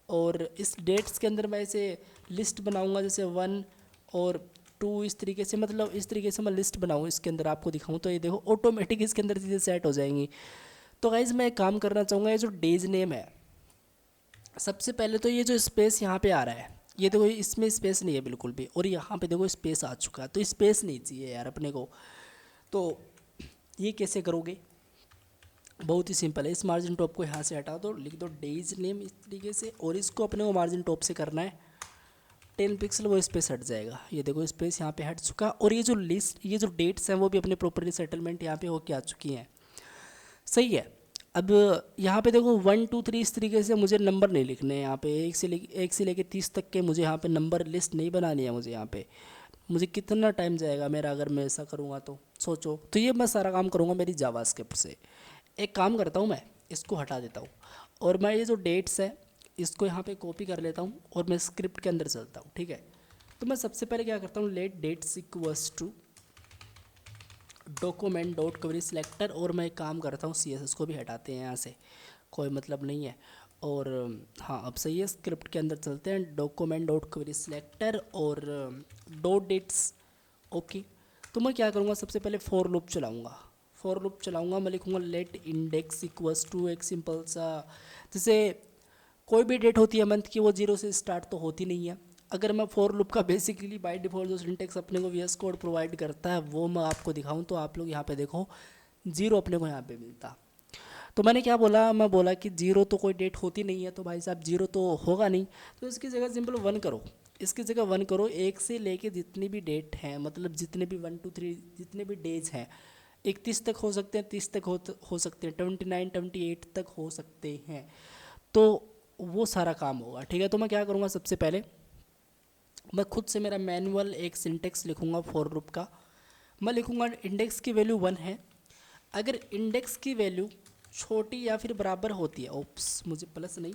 और इस डेट्स के अंदर मैं ऐसे लिस्ट बनाऊंगा, जैसे 1 और 2 इस तरीके से, मतलब इस तरीके से मैं लिस्ट बनाऊँ इसके अंदर आपको दिखाऊँ। तो ये देखो ऑटोमेटिक इसके अंदर चीज़ें सेट हो जाएंगी। तो गाइज़ मैं एक काम करना चाहूँगा, ये जो डेज नेम है, सबसे पहले तो ये जो स्पेस यहाँ पे आ रहा है, ये देखो इसमें स्पेस नहीं है बिल्कुल भी, और यहाँ पे देखो स्पेस आ चुका है, तो स्पेस नहीं चाहिए यार अपने को। तो ये कैसे करोगे, बहुत ही सिंपल है। इस मार्जिन टॉप को यहाँ से हटा दो, लिख दो डेज नेम इस तरीके से, और इसको अपने को मार्जिन टॉप से करना है 10 पिक्सल, वो स्पेस हट जाएगा। ये देखो स्पेस यहाँ पे हट चुका, और ये जो लिस्ट, ये जो डेट्स हैं वो भी अपने प्रॉपर्टी सेटलमेंट यहाँ पे होके आ चुकी हैं। सही है। अब यहाँ पे देखो 1 2 3 इस तरीके से मुझे नंबर नहीं लिखने हैं यहाँ पे, एक से लेके 30 तक के मुझे यहाँ पे नंबर लिस्ट नहीं बनानी है मुझे यहाँ पे। मुझे कितना टाइम जाएगा मेरा अगर मैं ऐसा करूँगा, तो सोचो। तो ये मैं सारा काम करूँगा मेरी जावास्क्रिप्ट से। एक काम करता हूँ, मैं इसको हटा देता हूँ, और मैं ये जो डेट्स है इसको यहाँ पे कॉपी कर लेता हूँ, और मैं स्क्रिप्ट के अंदर चलता हूँ। ठीक है, तो मैं सबसे पहले क्या करता हूँ, let dates equals to document dot query selector, और मैं एक काम करता हूँ CSS को भी हटाते हैं यहाँ से, कोई मतलब नहीं है। और हाँ अब सही है, स्क्रिप्ट के अंदर चलते हैं, डॉक्यूमेंट डॉट क्वेरी सिलेक्टर और डॉट डेट्स। ओके, तो मैं क्या करूँगा, सबसे पहले फॉर लूप चलाऊँगा। मैं लिखूँगा लेट इंडेक्स इक्वल्स टू, एक सिंपल सा, जैसे कोई भी डेट होती है मंथ की, वो 0 से स्टार्ट तो होती नहीं है। अगर मैं फॉर लूप का बेसिकली बाय डिफ़ॉल्ट जो सिंटेक्स अपने को VS कोड प्रोवाइड करता है वो मैं आपको दिखाऊं, तो आप लोग यहाँ पे देखो 0 अपने को यहाँ पे मिलता। तो मैंने क्या बोला, मैं बोला कि 0 तो कोई डेट होती नहीं है, तो भाई साहब 0 तो होगा नहीं, तो इसकी जगह सिंपल 1 करो। इसकी जगह 1 करो, एक से लेके जितनी भी डेट हैं, मतलब जितने भी 1 2 3 जितने भी डेज हैं, 31 तक हो सकते हैं, 30 तक हो सकते हैं, 29 28 तक हो सकते हैं, तो वो सारा काम होगा। ठीक है, तो मैं क्या करूँगा, सबसे पहले मैं खुद से मेरा मैनुअल एक सिंटेक्स लिखूँगा फॉर लूप का। मैं लिखूँगा इंडेक्स की वैल्यू 1 है, अगर इंडेक्स की वैल्यू छोटी या फिर बराबर होती है, ओप्स मुझे प्लस नहीं,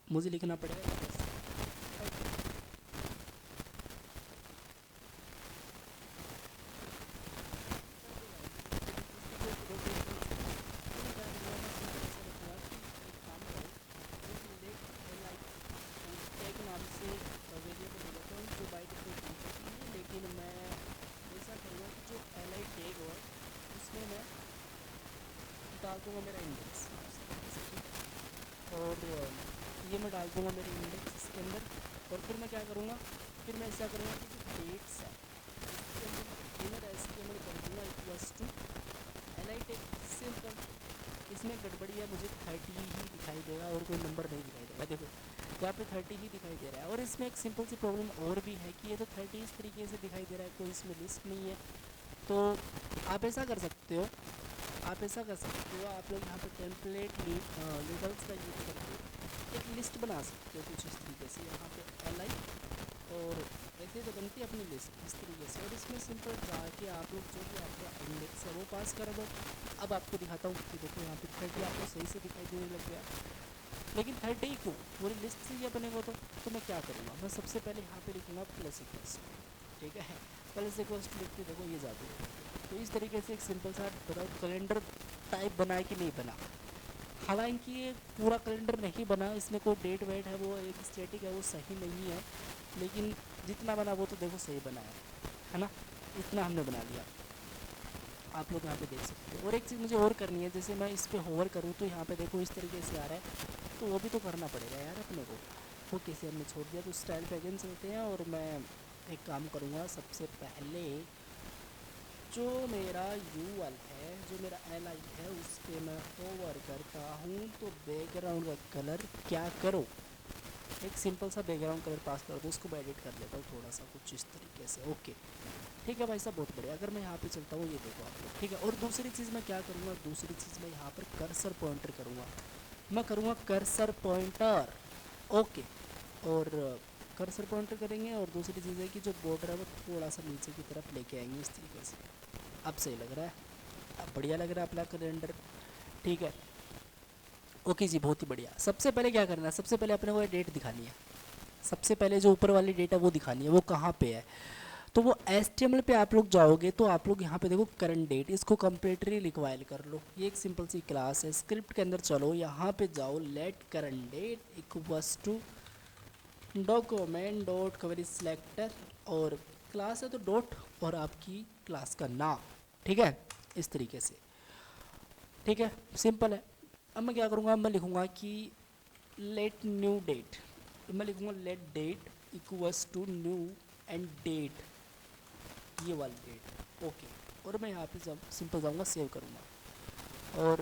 मुझे लिखना पड़ेगा प्लस। नाम से वेरिएबल ले लेता हूँ जो बाय डिफॉल्ट नहीं है, लेकिन मैं ऐसा करूँगा कि जो li टैग हो उसमें मैं डाल दूँगा मेरा इंडेक्स, और ये मैं डाल दूँगा मेरे इंडेक्स इसके अंदर। और फिर मैं क्या करूँगा, फिर मैं ऐसा करूँगा कि जो डेट्स है इसके अंदर इनर HTML कर दूँगा equals to li tag. Simple, इसमें गड़बड़ी है, मुझे 30 ही दिखाई देगा और कोई नंबर नहीं दिखाई देगा। देखो यहाँ पे 30 ही दिखाई दे रहा है, और इसमें एक सिंपल सी प्रॉब्लम और भी है कि ये तो 30 इस तरीके से दिखाई दे रहा है, कोई इसमें लिस्ट नहीं है। तो आप ऐसा कर सकते हो, आप लोग यहाँ पे टेम्पलेट लेबल्स का यूज़ करके एक लिस्ट बना सकते हो कुछ इस तरीके से, यहाँ पे li, और ऐसे तो बनती है अपनी लिस्ट इस तरीके से, और इसमें सिंपल जाके आप लोग जो भी आपका इंडेक्स है वो पास कर दो। अब आपको दिखाता हूँ कि देखो यहाँ पे 30 आपको सही से दिखाई देने लग गया, लेकिन 30 क्यों, पूरी लिस्ट से ही बनेगा। तो मैं क्या करूँगा, मैं सबसे पहले यहाँ पे लिखूँगा प्लस इक्वल्स, ठीक है, प्लस इक्वल्स लिख के देखो ये जादू है। तो इस तरीके से एक सिंपल सा बताओ कैलेंडर टाइप बनाए कि नहीं बना। हालांकि ये पूरा कैलेंडर नहीं बना, इसमें कोई डेट वेट है वो एक स्टैटिक है, वो सही नहीं है, लेकिन जितना बना वो तो देखो सही बना है ना, इतना हमने बना लिया, आप लोग यहाँ पे देख सकते हो। और एक चीज़ मुझे और करनी है, जैसे मैं इस पर होवर करूँ तो यहाँ पे देखो इस तरीके से आ रहा है, तो वो भी तो करना पड़ेगा यार अपने को, वो कैसे हमने छोड़ दिया। तो स्टाइल पे अगेन चलते हैं, और मैं एक काम करूँगा, सबसे पहले जो मेरा यूएल है, जो मेरा li है, उस पर मैं होवर करता हूँ, तो बैकग्राउंड का कलर क्या करो, एक सिंपल सा बैकग्राउंड कलर पास कर दो, उसको मैं एडिट कर लेता हूँ थोड़ा सा कुछ इस तरीके से। ओके ठीक है भाई साहब, बहुत बढ़िया। अगर मैं यहाँ पे चलता हूँ, ये देखो आप लोग, ठीक है। और दूसरी चीज़ मैं क्या करूँगा, दूसरी चीज़ मैं यहाँ पर कर्सर पॉइंटर करूँगा, मैं करूँगा कर्सर पॉइंटर। ओके, और कर्सर पॉइंटर करेंगे, और दूसरी चीज़ है कि जो बॉर्डर है वो थोड़ा सा नीचे की तरफ लेके आएंगे इस तरीके से। अब सही लग रहा है, अब बढ़िया लग रहा है अपना कैलेंडर, ठीक है। ओके जी, बहुत ही बढ़िया। सबसे पहले क्या करना है, सबसे पहले अपने को डेट दिखानी है, सबसे पहले जो ऊपर वाली डेट है वो दिखानी है, वो कहाँ पे है। तो वो HTML पे आप लोग जाओगे, तो आप लोग यहाँ पे देखो करंट डेट, इसको कंप्लीटली रिक्वायर कर लो, ये एक सिंपल सी क्लास है। स्क्रिप्ट के अंदर चलो, यहाँ पे जाओ, let current date equals to document dot query selector, और क्लास है तो डॉट और आपकी क्लास का नाम, ठीक है, इस तरीके से, ठीक है, सिंपल है। अब मैं क्या करूँगा, मैं लिखूँगा कि लेट न्यू डेट, मैं लिखूँगा let date equals to new and date, ये वाली डेट। ओके, और मैं यहाँ पे सिंपल जाऊँगा, सेव करूँगा और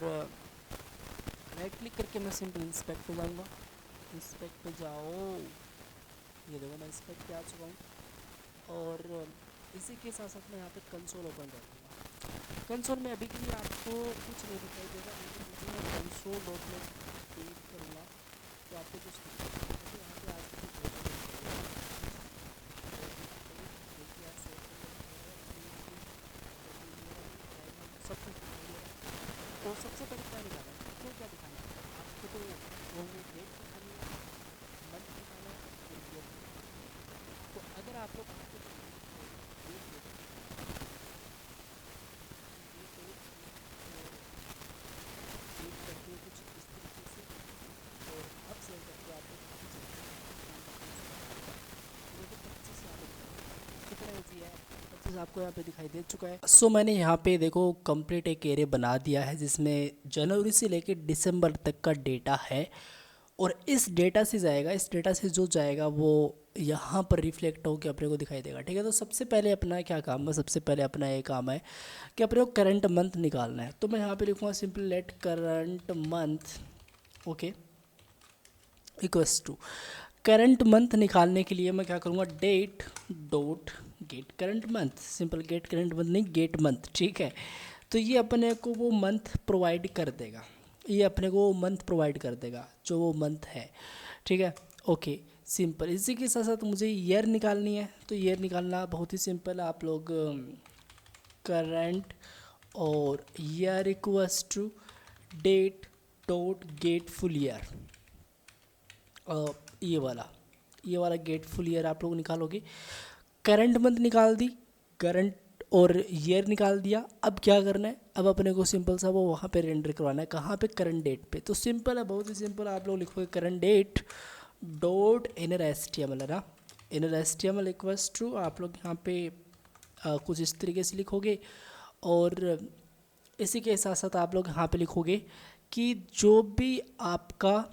राइट क्लिक करके मैं सिंपल इंस्पेक्ट पे जाऊँगा। इंस्पेक्ट पे जाओ, ये देखो मैं इंस्पेक्ट पे आ चुका हूँ और इसी के साथ साथ मैं यहाँ पे कंसोल ओपन कर दूँगा। कंसोल में अभी के लिए आपको कुछ नहीं दिखाई देगा, लेकिन मुझे मैं कंसोल डॉट नेट क्लिक करूँगा तो आपको कुछ दिखाई देगा। तो यहाँ पे आज की सब कुछ दिखाई दे रहा है। तो सबसे पहले क्या दिखाना है, आपको क्या दिखाना है, आपको तो वो डेट दिखानी है, मंथ दिखाना है और ईयर दिखाना है। तो अगर आप लोग यहाँ पे डेट करते हो कुछ इस तरीके से और अब सेव करके आप लोग यहाँ पे चले जाओ। देखो 25 यहाँ पे कितना ईजी है, 25 आपको यहाँ पे दिखाई दे चुका है। सो मैंने यहाँ पे देखो कंप्लीट एक एरे बना दिया है जिसमें जनवरी से लेकर दिसंबर तक का डेटा है और इस डेटा से जाएगा, इस डेटा से जो जाएगा वो यहाँ पर रिफ्लेक्ट होकर अपने को दिखाई देगा। ठीक है, तो सबसे पहले अपना क्या काम है, सबसे पहले अपना ये काम है कि अपने को करंट मंथ निकालना है। तो मैं यहाँ पे लिखूँगा simple let current month, okay, equals to current month निकालने के लिए मैं क्या करूँगा, date dot get current month, simple get current month नहीं गेट मंथ। ठीक है, तो ये अपने को वो मंथ प्रोवाइड कर देगा, ये अपने को मंथ प्रोवाइड कर देगा जो वो मंथ है। ठीक है, ओके, सिंपल। इसी के साथ साथ मुझे ईयर निकालनी है, तो ईयर निकालना बहुत ही सिंपल है। आप लोग करंट और year equals to date dot get full year, ये वाला गेट फुल ईयर आप लोग निकालोगे। करंट मंथ निकाल दी, करंट और ईयर निकाल दिया। अब क्या करना है, अब अपने को सिंपल सा वो वहाँ पे रेंडर करवाना है, कहाँ पे, करंट डेट पे। तो सिंपल है, बहुत ही सिंपल। आप लोग लिखोगे current date dot inner S T M L है ना, inner S T M L equals to आप लोग यहाँ पे कुछ इस तरीके से लिखोगे और इसी के साथ साथ आप लोग यहाँ पे लिखोगे कि जो भी आपका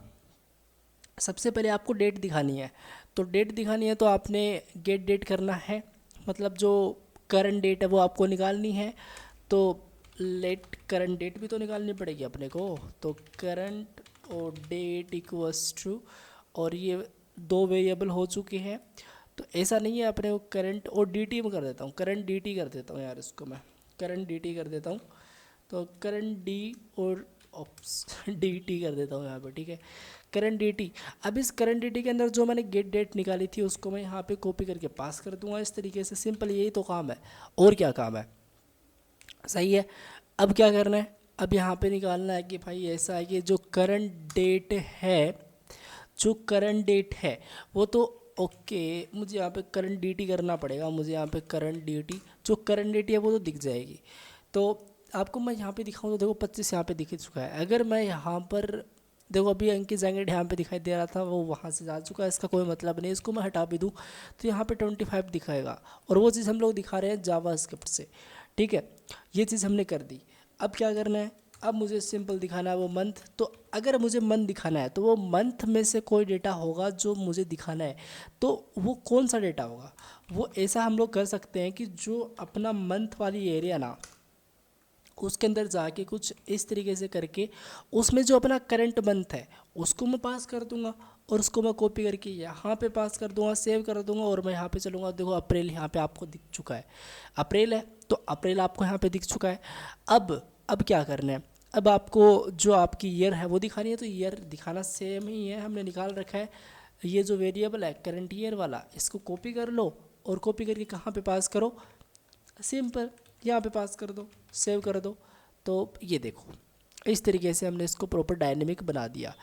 सबसे पहले आपको डेट दिखानी है, तो डेट दिखानी है तो आपने गेट डेट करना है, मतलब जो करंट डेट है वो आपको निकालनी है। तो लेट करंट डेट भी तो निकालनी पड़ेगी अपने को, तो करंट और डेट इक्वल्स टू, और ये दो वेरिएबल हो चुके हैं। तो ऐसा नहीं है, अपने को करंट और डी टी में कर देता हूँ, करंट डी टी कर देता हूँ यार, इसको मैं करंट डी टी कर देता हूँ। तो करंट डी और डी टी कर देता हूँ यहाँ पे। ठीक है, करंट डी टी। अब इस करंट डी टी के अंदर जो मैंने गेट डेट निकाली थी उसको मैं यहाँ पे कॉपी करके पास कर दूंगा इस तरीके से। सिंपल, यही तो काम है, और क्या काम है, सही है। अब क्या करना है, अब यहाँ पे निकालना है कि भाई ऐसा है कि जो करंट डेट है, जो करंट डेट है वो तो ओके, मुझे यहाँ पे करंट डी करना पड़ेगा, मुझे यहाँ पे करंट डी जो करंट डेट है वो तो दिख जाएगी। तो आपको मैं यहाँ पे दिखाऊँ तो देखो 25 यहाँ पे दिख चुका है। अगर मैं यहाँ पर देखो, अभी अंकित जैंगेट यहाँ पे दिखाई दे रहा था, वो वहाँ से जा चुका है, इसका कोई मतलब नहीं। इसको मैं हटा भी दूँ तो यहाँ पे 25 दिखाएगा, और वो चीज़ हम लोग दिखा रहे हैं जावास्क्रिप्ट से। ठीक है, ये चीज़ हमने कर दी। अब क्या करना है, अब मुझे सिंपल दिखाना है वो मंथ। तो अगर मुझे मंथ दिखाना है तो वो मंथ में से कोई डेटा होगा जो मुझे दिखाना है, तो वो कौन सा डेटा होगा, वो ऐसा हम लोग कर सकते हैं कि जो अपना मंथ वाली एरिया ना, उसके अंदर जाके कुछ इस तरीके से करके उसमें जो अपना करंट मंथ है उसको मैं पास कर दूंगा, और उसको मैं कॉपी करके यहाँ पे पास कर दूंगा, सेव कर दूंगा, और मैं यहाँ पे चलूँगा। देखो अप्रैल यहाँ पे आपको दिख चुका है, अप्रैल है तो अप्रैल आपको यहाँ पे दिख चुका है। अब क्या करना है, अब आपको जो आपकी ईयर है वो दिखानी है, तो ईयर दिखाना सेम ही है, हमने निकाल रखा है। ये जो वेरिएबल है करंट ईयर वाला, इसको कॉपी कर लो और कॉपी करके कहाँ पे पास करो, सिंपल यहाँ पे पास कर दो, सेव कर दो। तो ये देखो इस तरीके से हमने इसको प्रॉपर डायनेमिक बना दिया।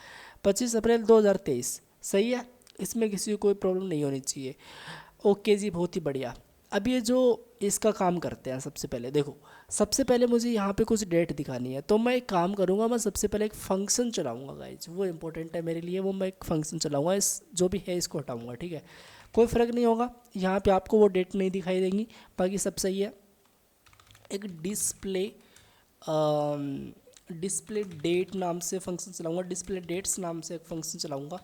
25 अप्रैल 2023 सही है, इसमें किसी को कोई प्रॉब्लम नहीं होनी चाहिए। ओके जी, बहुत ही बढ़िया। अब ये जो इसका काम करते हैं, सबसे पहले देखो, सबसे पहले मुझे यहाँ पे कुछ डेट दिखानी है, तो मैं एक काम करूँगा, मैं सबसे पहले एक फंक्शन चलाऊँगा गाइज, वो इंपॉर्टेंट है मेरे लिए। वो मैं एक फंक्शन चलाऊँगा, इस जो भी है इसको हटाऊँगा। ठीक है, कोई फ़र्क नहीं होगा, यहाँ पे आपको वो डेट नहीं दिखाई देंगी, बाकी सब सही है। एक डिस्प्ले डेट नाम से फंक्शन चलाऊंगा, डिस्प्ले डेट्स नाम से एक फंक्शन चलाऊंगा,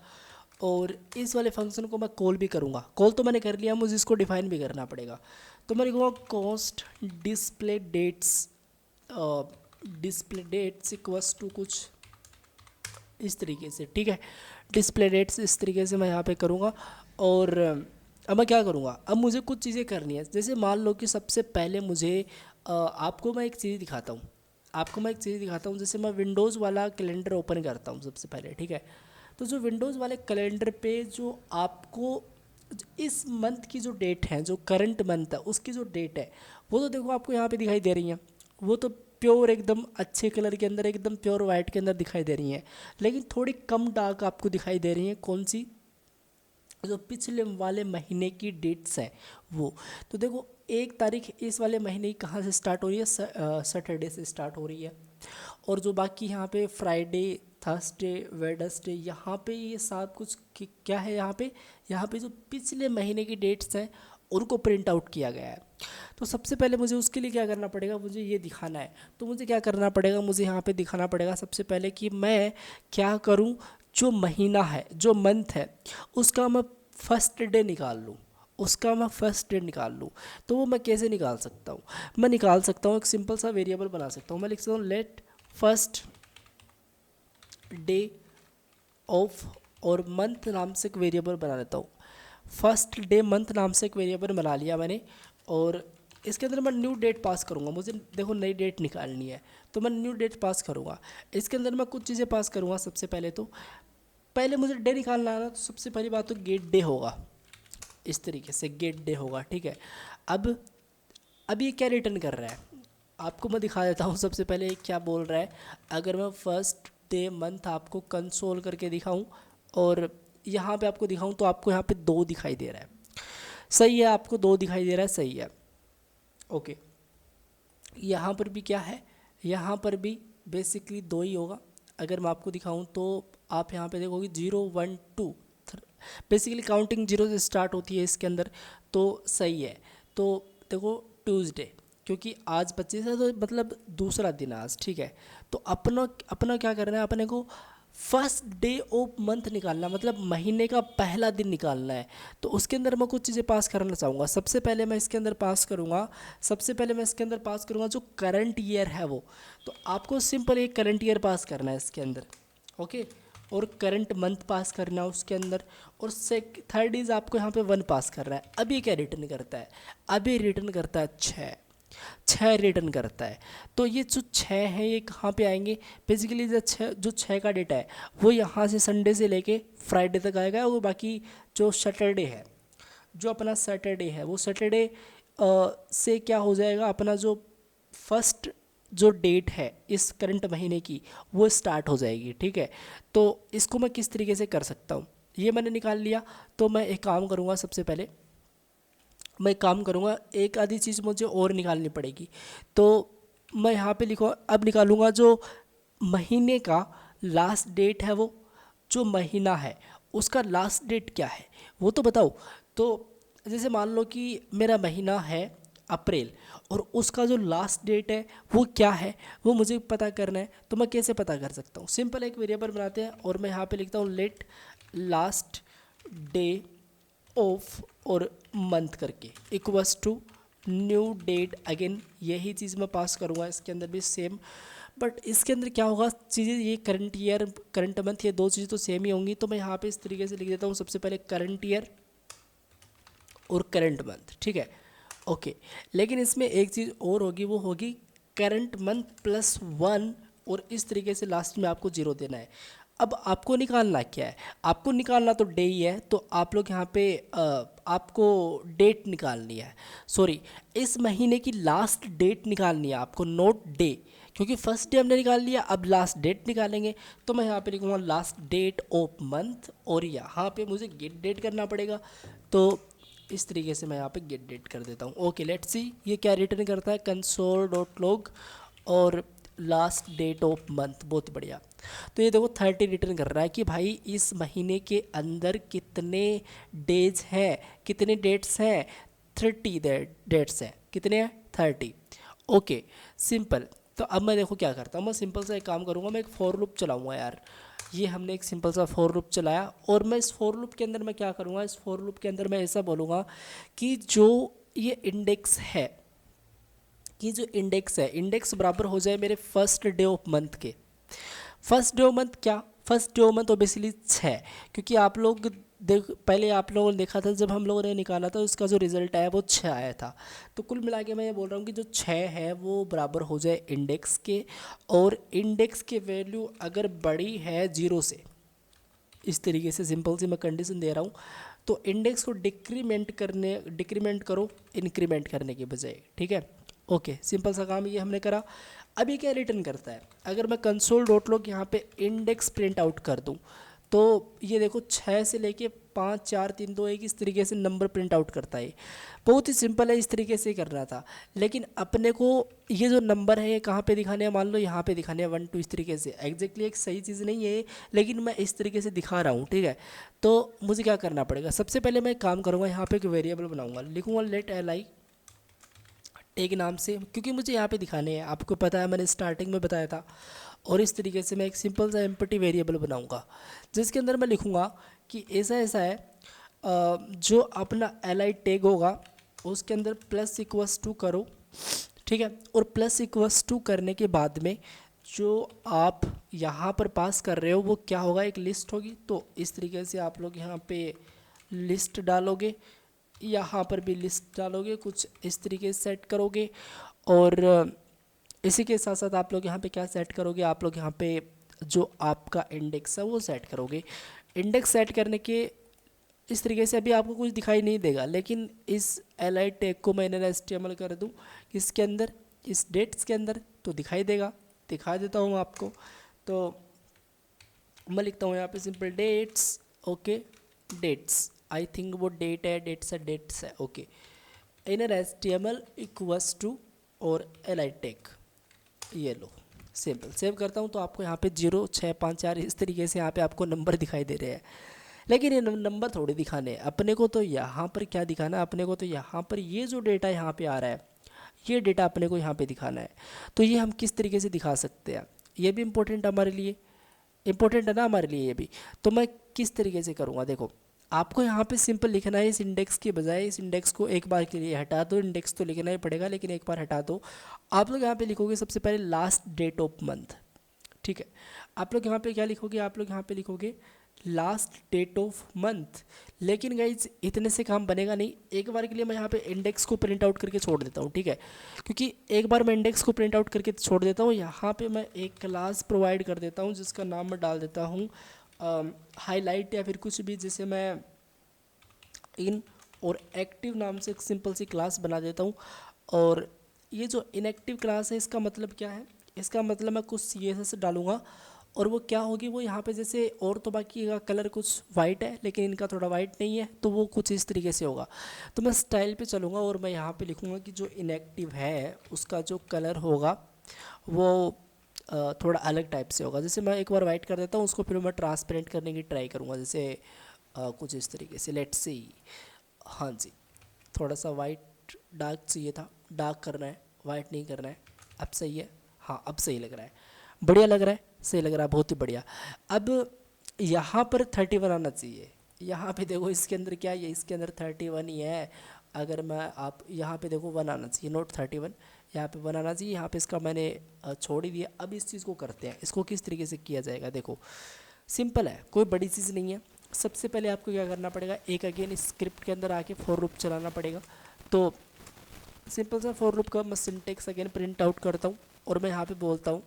और इस वाले फंक्शन को मैं कॉल भी करूँगा। कॉल तो मैंने कर लिया, मुझे इसको डिफाइन भी करना पड़ेगा। तो मैं लिखूँगा const display dates equals to कुछ इस तरीके से, ठीक है। डिस्प्ले डेट्स इस तरीके से मैं यहाँ पे करूँगा। और अब मैं क्या करूँगा, अब मुझे कुछ चीज़ें करनी है। जैसे मान लो कि सबसे पहले मुझे आपको मैं एक चीज़ दिखाता हूँ, जैसे मैं विंडोज़ वाला कैलेंडर ओपन करता हूँ सबसे पहले, ठीक है। तो जो विंडोज़ वाले कैलेंडर पे जो आपको इस मंथ की जो डेट है, जो करंट मंथ है उसकी जो डेट है, वो तो देखो आपको यहाँ पे दिखाई दे रही है। वो तो प्योर एकदम अच्छे कलर के अंदर, एकदम प्योर वाइट के अंदर दिखाई दे रही हैं। लेकिन थोड़ी कम डार्क आपको दिखाई दे रही हैं। कौन सी? जो पिछले वाले महीने की डेट्स हैं वो। तो देखो 1 तारीख इस वाले महीने की कहाँ से स्टार्ट हो रही है? सैटरडे से स्टार्ट हो रही है। और जो बाकी यहाँ पे फ्राइडे, थर्सडे, वेडनेसडे, यहाँ पे ये सब कुछ क्या है, यहाँ पे जो पिछले महीने की डेट्स हैं उनको प्रिंट आउट किया गया है। तो सबसे पहले मुझे उसके लिए क्या करना पड़ेगा, मुझे ये दिखाना है। तो मुझे क्या करना पड़ेगा, मुझे यहाँ पे दिखाना पड़ेगा सबसे पहले कि मैं क्या करूँ, जो महीना है, जो मंथ है, उसका मैं फर्स्ट डे निकाल लूँ। तो वो मैं कैसे निकाल सकता हूँ? मैं निकाल सकता हूँ, एक सिंपल सा वेरिएबल बना सकता हूँ। मैं लिख सकता हूँ लेट फर्स्ट डे ऑफ और मंथ नाम से एक वेरिएबल बना लेता हूँ। फर्स्ट डे मंथ नाम से एक वेरिएबल बना लिया मैंने। और इसके अंदर मैं न्यू डेट पास करूँगा। मुझे देखो नई डेट निकालनी है, तो मैं न्यू डेट पास करूँगा। इसके अंदर मैं कुछ चीज़ें पास करूँगा। सबसे पहले तो पहले मुझे डे निकालना है ना, तो सबसे पहली बात तो गेट डे होगा। इस तरीके से गेट डे होगा, ठीक है। अब ये क्या रिटर्न कर रहा है आपको मैं दिखा देता हूँ। सबसे पहले ये क्या बोल रहा है, अगर मैं फर्स्ट डे मंथ आपको कंसोल करके दिखाऊं और यहाँ पे आपको दिखाऊं, तो आपको यहाँ पे 2 दिखाई दे रहा है। सही है, आपको 2 दिखाई दे रहा है, सही है, ओके। यहाँ पर भी क्या है, यहाँ पर भी बेसिकली 2 ही होगा। अगर मैं आपको दिखाऊं तो आप यहाँ पे देखोगे 0 1 2, बेसिकली काउंटिंग 0 से स्टार्ट होती है इसके अंदर, तो सही है। तो देखो ट्यूसडे, क्योंकि आज 25 है तो मतलब दूसरा दिन आज, ठीक है। तो अपना अपना क्या करना है, अपने को फर्स्ट डे ऑफ मंथ निकालना, मतलब महीने का पहला दिन निकालना है। तो उसके अंदर मैं कुछ चीज़ें पास करना चाहूँगा। सबसे पहले मैं इसके अंदर पास करूँगा जो करंट ईयर है वो। तो आपको सिंपल एक करंट ईयर पास करना है इसके अंदर, ओके। और करंट मंथ पास करना है उसके अंदर। और थर्ड इज़ आपको यहाँ पे 1 पास कर रहा है। अभी क्या रिटर्न करता है, अभी रिटर्न करता है 6 रिटर्न करता है। तो ये जो 6 हैं ये कहाँ पे आएंगे, बेसिकली जो 6 का डेटा है वो यहाँ से संडे से लेके फ्राइडे तक आएगा। और बाकी जो सैटरडे है, वो सैटरडे से क्या हो जाएगा, अपना जो फर्स्ट जो डेट है इस करंट महीने की वो स्टार्ट हो जाएगी, ठीक है। तो इसको मैं किस तरीके से कर सकता हूँ, ये मैंने निकाल लिया। तो मैं एक काम करूँगा, सबसे पहले मैं एक काम करूँगा, एक आधी चीज़ मुझे और निकालनी पड़ेगी। तो मैं यहाँ पे लिखूँ, अब निकालूँगा जो महीने का लास्ट डेट है, वो जो महीना है उसका लास्ट डेट क्या है वो तो बताओ। तो जैसे मान लो कि मेरा महीना है अप्रैल और उसका जो लास्ट डेट है वो क्या है, वो मुझे पता करना है। तो मैं कैसे पता कर सकता हूँ, सिंपल एक वेरिएबल बनाते हैं और मैं यहाँ पे लिखता हूँ लेट लास्ट डे ऑफ और मंथ करके equals to new date. Again यही चीज़ मैं पास करूँगा इसके अंदर भी सेम। बट इसके अंदर क्या होगा, चीज़ें ये करंट ईयर करंट मंथ ये 2 चीज़ें तो सेम ही होंगी। तो मैं यहाँ पे इस तरीके से लिख देता हूँ, सबसे पहले करंट ईयर और करंट मंथ, ठीक है, ओके। लेकिन इसमें एक चीज़ और होगी, वो होगी करंट मंथ +1 और इस तरीके से लास्ट में आपको 0 देना है। अब आपको निकालना क्या है, आपको निकालना तो डे ही है। तो आप लोग यहाँ पे आपको डेट निकालनी है, सॉरी इस महीने की लास्ट डेट निकालनी है आपको, नोट डे, क्योंकि फर्स्ट डे हमने निकाल लिया, अब लास्ट डेट निकालेंगे। तो मैं यहाँ पे लिखूँगा लास्ट डेट ऑफ मंथ और यहाँ पे मुझे गेट डेट करना पड़ेगा। तो इस तरीके से मैं यहाँ पे गेट डेट कर देता हूँ, ओके। लेट्स सी ये क्या रिटर्न करता है, console.log और लास्ट डेट ऑफ मंथ, बहुत बढ़िया। तो ये देखो 30 रिटर्न कर रहा है कि भाई इस महीने के अंदर कितने डेज हैं, कितने डेट्स हैं, 30 डेट्स हैं, कितने हैं 30, ओके सिंपल। तो अब मैं देखो क्या करता हूँ, मैं सिंपल सा एक काम करूँगा, मैं एक फॉर लूप चलाऊँगा यार। ये हमने एक सिंपल सा फॉर लूप चलाया और मैं इस फॉर लूप के अंदर मैं क्या करूँगा, इस फॉर लूप के अंदर मैं ऐसा बोलूँगा कि जो ये इंडेक्स है, कि जो इंडेक्स है, इंडेक्स बराबर हो जाए मेरे फर्स्ट डे ऑफ मंथ के। फर्स्ट डे ऑफ मंथ क्या, first day of month obviously 6, क्योंकि आप लोग देख, पहले आप लोगों ने देखा था जब हम लोगों ने निकाला था उसका जो रिज़ल्ट आया वो 6 आया था। तो कुल मिला के मैं ये बोल रहा हूँ कि जो 6 है वो बराबर हो जाए इंडेक्स के, और इंडेक्स की वैल्यू अगर बड़ी है 0 से, इस तरीके से सिंपल सी मैं कंडीशन दे रहा हूँ, तो इंडेक्स को डिक्रीमेंट करो इंक्रीमेंट करने के बजाय, ठीक है। ओके, सिंपल सा काम ये हमने करा। अब ये क्या रिटर्न करता है, अगर मैं कंसोल डॉट लॉग यहाँ पे इंडेक्स प्रिंट आउट कर दूँ तो ये देखो 6 से लेके 5 4 3 2 1 इस तरीके से नंबर प्रिंट आउट करता है। बहुत ही सिंपल है, इस तरीके से कर रहा था, लेकिन अपने को ये जो नंबर है ये कहाँ पे दिखाने हैं, मान लो यहाँ पे दिखाने हैं 1 2 इस तरीके से। एग्जैक्टली एक सही चीज़ नहीं है लेकिन मैं इस तरीके से दिखा रहा हूँ, ठीक है। तो मुझे क्या करना पड़ेगा, सबसे पहले मैं एक काम करूँगा, यहाँ पे एक वेरिएबल बनाऊँगा, लिखूँगा लेट li एक नाम से, क्योंकि मुझे यहाँ पे दिखाने हैं, आपको पता है मैंने स्टार्टिंग में बताया था। और इस तरीके से मैं एक सिंपल सा एम्प्टी वेरिएबल बनाऊंगा जिसके अंदर मैं लिखूंगा कि ऐसा ऐसा है, जो अपना li टैग होगा उसके अंदर प्लस इक्वस टू करो, ठीक है। और प्लस इक्वस टू करने के बाद में जो आप यहाँ पर पास कर रहे हो वो क्या होगा, एक लिस्ट होगी। तो इस तरीके से आप लोग यहाँ पे लिस्ट डालोगे, यहाँ पर भी लिस्ट डालोगे, कुछ इस तरीके से सेट करोगे। और इसी के साथ साथ आप लोग यहाँ पे क्या सेट करोगे, आप लोग यहाँ पे जो आपका इंडेक्स है वो सेट करोगे। इंडेक्स सेट करने के इस तरीके से अभी आपको कुछ दिखाई नहीं देगा, लेकिन इस li टैग को मैंने HTML कर दूँ इसके अंदर, इस डेट्स के अंदर, तो दिखाई देगा। दिखा देता हूँ आपको, तो मैं लिखता हूँ यहाँ पे simple dates, okay dates, I think वो डेट है, डेट्स है, okay. Inner HTML equals to और li टैग, ये लो सिंपल सेव करता हूँ। तो आपको यहाँ पे 0 6 5 4 इस तरीके से यहाँ पे आपको नंबर दिखाई दे रहे हैं, लेकिन ये नंबर थोड़े दिखाने हैं अपने को। तो यहाँ पर क्या दिखाना है अपने को, तो यहाँ पर ये जो डेटा यहाँ पे आ रहा है ये डेटा अपने को यहाँ पे दिखाना है। तो ये हम किस तरीके से दिखा सकते हैं, ये भी इम्पोर्टेंट हमारे लिए, इम्पोर्टेंट है ना हमारे लिए ये भी। तो मैं किस तरीके से करूँगा, देखो आपको यहाँ पे सिंपल लिखना है, इस इंडेक्स के बजाय इस इंडेक्स को एक बार के लिए हटा दो, इंडेक्स तो लिखना ही पड़ेगा लेकिन एक बार हटा दो। आप लोग यहाँ पे लिखोगे सबसे पहले लास्ट डेट ऑफ मंथ, ठीक है। आप लोग यहाँ पे क्या लिखोगे, आप लोग यहाँ पे लिखोगे लास्ट डेट ऑफ मंथ। लेकिन गाइज इतने से काम बनेगा नहीं, एक बार के लिए मैं यहाँ पे इंडेक्स को प्रिंट आउट करके छोड़ देता हूँ, ठीक है। क्योंकि एक बार मैं इंडेक्स को प्रिंट आउट करके छोड़ देता हूँ, यहाँ पे मैं एक क्लास प्रोवाइड कर देता हूँ जिसका नाम मैं डाल देता हूँ हाईलाइट या फिर कुछ भी, जैसे मैं इन और एक्टिव नाम से एक सिंपल सी क्लास बना देता हूँ। और ये जो इनएक्टिव क्लास है इसका मतलब क्या है, इसका मतलब मैं कुछ CSS डालूँगा और वो क्या होगी, वो यहाँ पे जैसे और तो बाकी का कलर कुछ वाइट है लेकिन इनका थोड़ा वाइट नहीं है, तो वो कुछ इस तरीके से होगा। तो मैं स्टाइल पे चलूँगा और मैं यहाँ पे लिखूँगा कि जो इनएक्टिव है उसका जो कलर होगा वो थोड़ा अलग टाइप से होगा। जैसे मैं एक बार वाइट कर देता हूँ उसको, फिर मैं ट्रांसपेरेंट करने की ट्राई करूँगा, जैसे कुछ इस तरीके से, लेट्स सी, हाँ जी थोड़ा सा वाइट डार्क चाहिए था, डार्क करना है, वाइट नहीं करना है। अब सही है, हाँ अब सही लग रहा है, बढ़िया लग रहा है, सही लग रहा है, बहुत ही बढ़िया। अब यहाँ पर 31 आना चाहिए, यहाँ पे देखो इसके अंदर क्या है, इसके अंदर 31 ही है। अगर मैं आप यहाँ पे देखो 1 आना चाहिए, नोट 31, यहाँ पे 1 आना चाहिए, यहाँ पे इसका मैंने छोड़ ही दिया। अब इस चीज़ को करते हैं, इसको किस तरीके से किया जाएगा, देखो सिंपल है, कोई बड़ी चीज़ नहीं है। सबसे पहले आपको क्या करना पड़ेगा, एक अगेन स्क्रिप्ट के अंदर आके फॉर लूप चलाना पड़ेगा। तो सिंपल सा फॉर लूप का मैं सिंटेक्स अगेन प्रिंट आउट करता हूँ और मैं यहाँ पे बोलता हूँ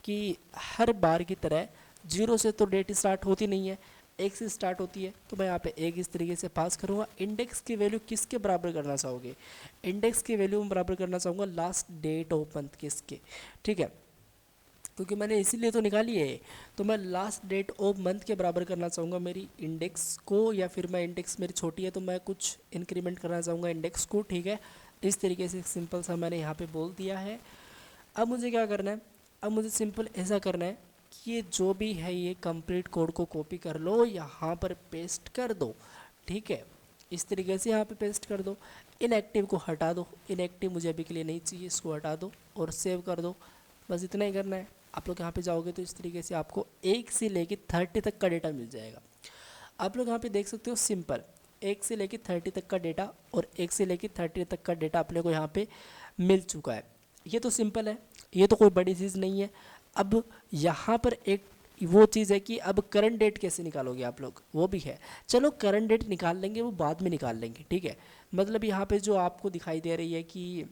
कि हर बार की तरह 0 से तो डेट स्टार्ट होती नहीं है, 1 से स्टार्ट होती है। तो मैं यहाँ पे 1 इस तरीके से पास करूँगा। इंडेक्स की वैल्यू किसके बराबर करना चाहोगे, इंडेक्स की वैल्यू में बराबर करना चाहूँगा लास्ट डेट ऑफ मंथ किसके, ठीक है, क्योंकि मैंने इसीलिए तो निकाली है। तो मैं लास्ट डेट ऑफ मंथ के बराबर करना चाहूँगा मेरी इंडेक्स को, या फिर मैं इंडेक्स मेरी छोटी है तो मैं कुछ इंक्रीमेंट करना चाहूँगा इंडेक्स को, ठीक है। इस तरीके से सिंपल सा मैंने यहाँ पे बोल दिया है। अब मुझे क्या करना है, अब मुझे सिंपल ऐसा करना है कि ये जो भी है ये कंप्लीट कोड को कॉपी कर लो, यहाँ पर पेस्ट कर दो, ठीक है। इस तरीके से यहाँ पे पेस्ट कर दो, इनएक्टिव को हटा दो, इनएक्टिव मुझे अभी के लिए नहीं चाहिए, इसको हटा दो और सेव कर दो, बस इतना ही करना है। आप लोग यहाँ पे जाओगे तो इस तरीके से आपको 1 से लेके 30 तक का डेटा मिल जाएगा। आप लोग यहाँ पे देख सकते हो सिंपल 1 से लेके 30 तक का डेटा और 1 से लेके 30 तक का डेटा अपने को यहाँ पे मिल चुका है। ये तो सिंपल है, ये तो कोई बड़ी चीज़ नहीं है। अब यहाँ पर एक वो चीज़ है कि अब करंट डेट कैसे निकालोगे आप लोग, वो भी है। चलो करंट डेट निकाल लेंगे, वो बाद में निकाल लेंगे, ठीक है। मतलब यहाँ पे जो आपको दिखाई दे रही है कि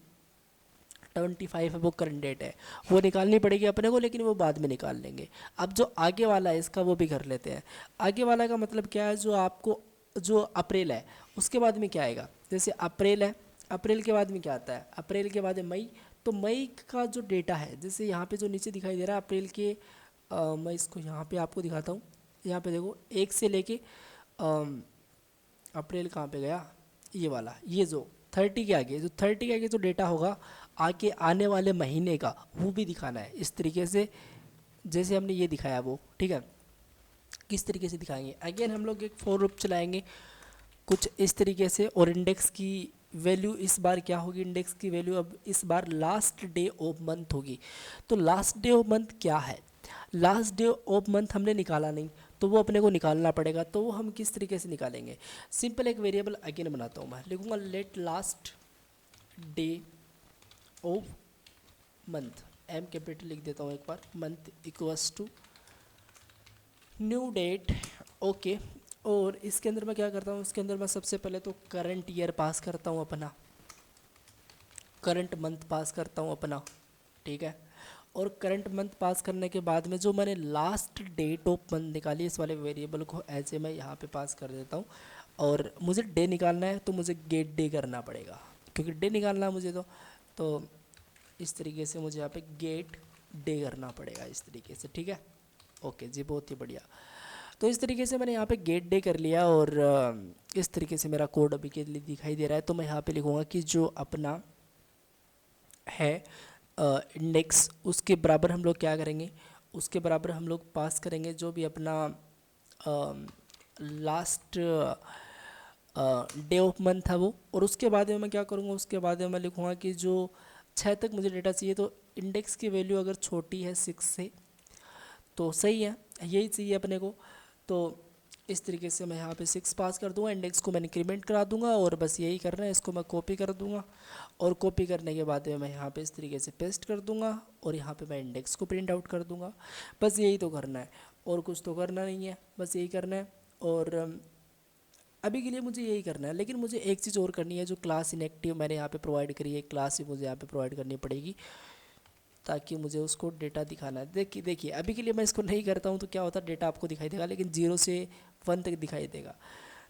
25 है वो करंट डेट है, वो निकालनी पड़ेगी अपने को, लेकिन वो बाद में निकाल लेंगे। अब जो आगे वाला है इसका वो भी कर लेते हैं। आगे वाला का मतलब क्या है, जो आपको जो अप्रैल है उसके बाद में क्या आएगा। जैसे अप्रैल है, अप्रैल के बाद में क्या आता है, अप्रैल के बाद है मई। तो मई का जो डेटा है, जैसे यहाँ पे जो नीचे दिखाई दे रहा है अप्रैल के, मैं इसको यहाँ पे आपको दिखाता हूँ। यहाँ पे देखो 1 से लेके अप्रैल कहाँ पे गया, ये वाला, ये जो 30 के आगे, जो 30 के आगे जो डेटा होगा आगे आने वाले महीने का, वो भी दिखाना है इस तरीके से जैसे हमने ये दिखाया वो, ठीक है। किस तरीके से दिखाएंगे, अगेन हम लोग एक फॉर लूप चलाएंगे कुछ इस तरीके से, और इंडेक्स की वैल्यू इस बार क्या होगी, इंडेक्स की वैल्यू अब इस बार लास्ट डे ऑफ मंथ होगी। तो लास्ट डे ऑफ मंथ क्या है, लास्ट डे ऑफ मंथ हमने निकाला नहीं, तो वो अपने को निकालना पड़ेगा। तो वो हम किस तरीके से निकालेंगे, सिंपल एक वेरिएबल अगेन बनाता हूँ मैं, लिखूँगा let last day of month, M capital लिख देता हूँ एक बार, month equals to new date, okay. और इसके अंदर मैं क्या करता हूँ, इसके अंदर मैं सबसे पहले तो करंट ईयर पास करता हूँ अपना, करंट मंथ पास करता हूँ अपना, ठीक है। और करंट मंथ पास करने के बाद में जो मैंने लास्ट डेट ऑफ मंथ निकाली, इस वाले वेरिएबल को ऐसे मैं यहाँ पे पास कर देता हूँ। और मुझे डे निकालना है तो मुझे गेट डे करना पड़ेगा, क्योंकि डे निकालना है मुझे तो इस तरीके से मुझे यहाँ पे गेट डे करना पड़ेगा इस तरीके से, ठीक है। ओके जी, बहुत ही बढ़िया। तो इस तरीके से मैंने यहाँ पे गेट डे कर लिया, और इस तरीके से मेरा कोड अभी के लिए दिखाई दे रहा है। तो मैं यहाँ पे लिखूँगा कि जो अपना है इंडेक्स, उसके बराबर हम लोग क्या करेंगे, उसके बराबर हम लोग पास करेंगे जो भी अपना लास्ट डे ऑफ मंथ था वो। और उसके बाद में मैं क्या करूँगा, उसके बाद में मैं लिखूँगा कि जो 6 तक मुझे डेटा चाहिए, तो इंडेक्स की वैल्यू अगर छोटी है 6 से तो सही है, यही चाहिए अपने को। तो इस तरीके से मैं यहाँ पे 6 पास कर दूंगा, इंडेक्स को मैं इंक्रीमेंट करा दूंगा, और बस यही करना है। इसको मैं कॉपी कर दूंगा, और कॉपी करने के बाद में मैं यहाँ पे इस तरीके से पेस्ट कर दूंगा, और यहाँ पे मैं इंडेक्स को प्रिंट आउट कर दूंगा। बस यही तो करना है, और कुछ तो करना नहीं है, बस यही करना है। और अभी के लिए मुझे यही करना है। लेकिन मुझे एक चीज़ और करनी है, जो क्लास इनएक्टिव मैंने यहाँ पे प्रोवाइड करी है, क्लास ही मुझे यहाँ पे प्रोवाइड करनी पड़ेगी, ताकि मुझे उसको डेटा दिखाना है। देखिए अभी के लिए मैं इसको नहीं करता हूँ तो क्या होता है, डेटा आपको दिखाई देगा लेकिन 0 से 1 तक दिखाई देगा।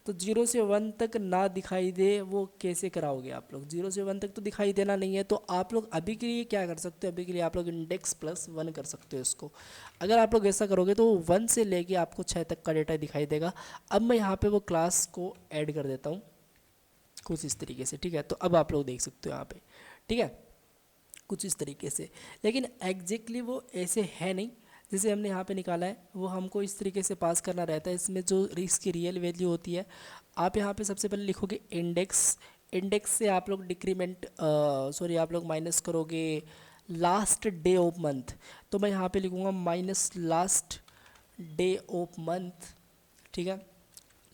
तो 0 से 1 तक ना दिखाई दे, वो कैसे कराओगे आप लोग, 0 से 1 तक तो दिखाई देना नहीं है। तो आप लोग अभी के लिए क्या कर सकते हो, अभी के लिए आप लोग इंडेक्स प्लस 1 कर सकते हो इसको। अगर आप लोग ऐसा करोगे तो 1 से लेके आपको 6 तक का डेटा दिखाई देगा। अब मैं यहाँ पे वो क्लास को ऐड कर देता हूँ कुछ इस तरीके से, ठीक है। तो अब आप लोग देख सकते हो यहाँ पे, ठीक है, कुछ इस तरीके से। लेकिन एग्जैक्टली वो ऐसे है नहीं, जैसे हमने यहाँ पे निकाला है वो हमको इस तरीके से पास करना रहता है। इसमें जो इसकी रियल वैल्यू होती है, आप यहाँ पे सबसे पहले लिखोगे इंडेक्स, इंडेक्स से आप लोग डिक्रीमेंट सॉरी आप लोग माइनस करोगे लास्ट डे ऑफ मंथ। तो मैं यहाँ पे लिखूँगा minus last day of month, ठीक है,